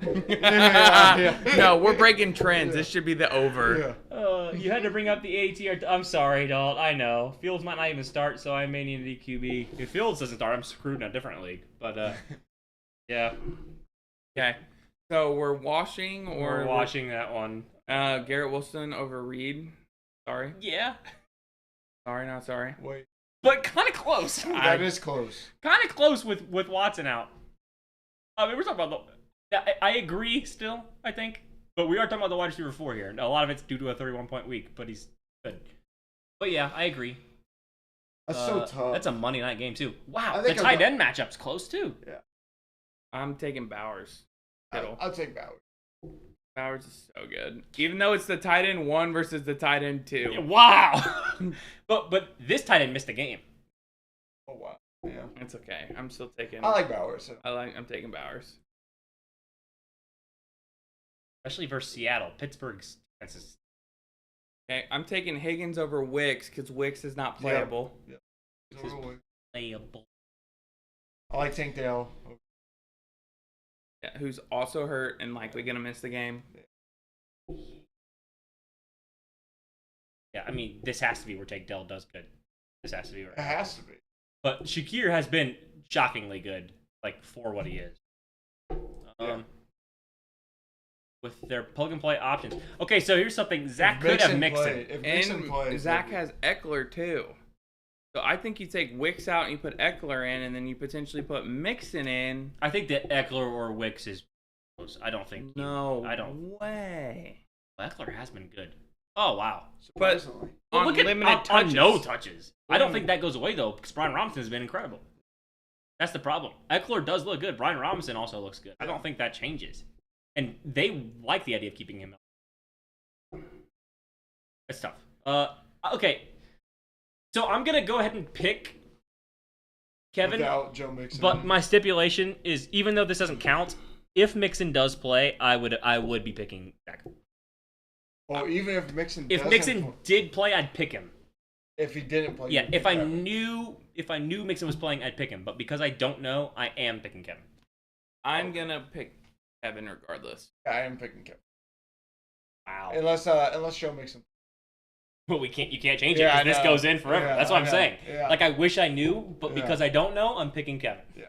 No, we're breaking trends. This should be the over. Yeah. You had to bring up the ATR. I'm sorry, Dalt. I know. Fields might not even start, so I may need a DQB. If Fields doesn't start, I'm screwed in a different league. But, yeah. Okay. So we're washing We're watching that one. Garrett Wilson over Reed. Sorry. Yeah. Sorry, not sorry. Wait. But kind of close. That is close. Kind of close with Watson out. I mean, we're talking about I agree still, I think. But we are talking about the wide receiver 4 here. A lot of it's due to a 31-point week, but he's good. But yeah, I agree. That's so tough. That's a Monday night game, too. Wow, the tight end matchup's close, too. Yeah. I'm taking Bowers. I'll take Bowers. Bowers is so good. Even though it's the tight end 1 versus the tight end 2. Yeah, wow. but this tight end missed a game. Oh, wow. Yeah. It's okay. I'm still taking. I like Bowers. I'm taking Bowers. Especially versus Seattle. Pittsburgh's defense is. Okay, I'm taking Higgins over Wicks because Wicks is not playable. Yeah. Playable. I like Tank Dale. Yeah, who's also hurt and likely gonna miss the game. Yeah, I mean, this has to be where Tank Dell does good. This has to be right. It has to be. But Shakir has been shockingly good, like, for what he is. With their plug-and-play options. Okay, so here's something. Zach could have Mixon. If Mixon plays, Zach has Eckler, too. So I think you take Wicks out and you put Eckler in, and then you potentially put Mixon in. I think that Eckler or Wicks is close. I don't think. I don't way. Eckler has been good. Oh, wow. But on look at limited touches. On no touches. I don't think that goes away, though, because Brian Robinson has been incredible. That's the problem. Eckler does look good. Brian Robinson also looks good. I don't think that changes. And they like the idea of keeping him up. That's tough. Okay. So I'm going to go ahead and pick Kevin. Without Joe Mixon. But my stipulation is, even though this doesn't count, if Mixon does play, I would be picking Zach. Well, even if Mixon did play, I'd pick him. If he didn't play, yeah. If I knew Mixon was playing, I'd pick him. But because I don't know, I am picking Kevin. I'm gonna pick Kevin regardless. Yeah, I am picking Kevin. Wow. Unless Joe Mixon. Well, you can't change it because this goes in forever. Yeah, That's what I'm saying. Yeah. Like, I wish I knew, but because I don't know, I'm picking Kevin. Yeah.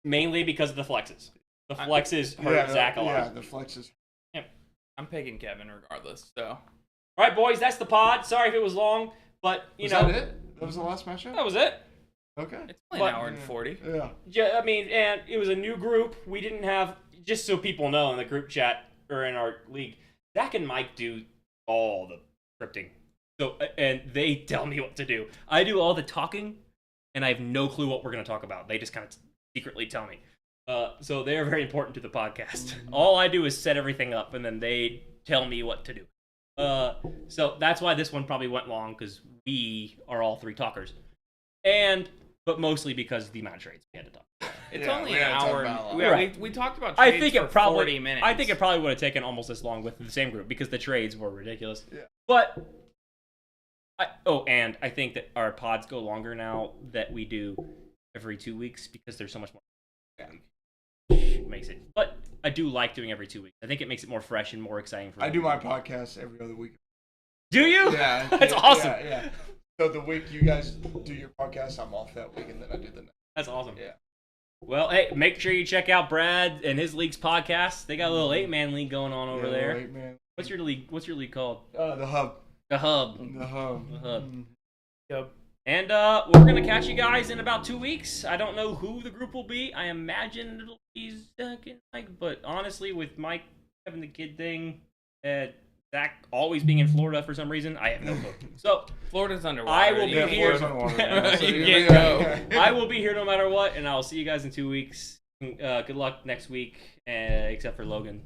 Mainly because of the flexes. The flexes hurt Zach a lot. Yeah, the flexes. Yeah. I'm picking Kevin regardless. So. All right, boys, that's the pod. Sorry if it was long, but Was that it? That was the last matchup? That was it. Okay. It's only an hour and 40. Yeah. I mean, and it was a new group. We didn't have, just so people know in the group chat or in our league, Zach and Mike do all the scripting. So, and they tell me what to do. I do all the talking, and I have no clue what we're going to talk about. They just kind of secretly tell me. So they are very important to the podcast. All I do is set everything up, and then they tell me what to do. So that's why this one probably went long, because we are all three talkers. But mostly because of the amount of trades we had to talk about. It's Yeah, only we an had to talk hour. about a lot. We talked about trades I think for it probably 40 minutes. I think it probably would have taken almost as long with the same group because the trades were ridiculous. Yeah. But and I think that our pods go longer now that we do every 2 weeks because there's so much more. Makes it. But I do like doing every 2 weeks. I think it makes it more fresh and more exciting for I me. do my podcast every other week. Do you? Yeah. That's awesome. Yeah. So the week you guys do your podcast, I'm off that week, and then I do the next. That's awesome. Yeah. Well, hey, make sure you check out Brad and his league's podcast. They got a little 8-man league going on over there. 8-man. What's your league called? The Hub. The Hub. The Hub. The Hub. Mhm. Yep. And we're gonna catch you guys in about 2 weeks. I don't know who the group will be. I imagine it'll be Zach and Mike, but honestly, with Mike having the kid thing, Zach always being in Florida for some reason, I have no clue. So Florida's underwater. I will be You here. can't- Florida's underwater, so You you're can't good. go. I will be here no matter what, and I'll see you guys in 2 weeks. Good luck next week, except for Logan.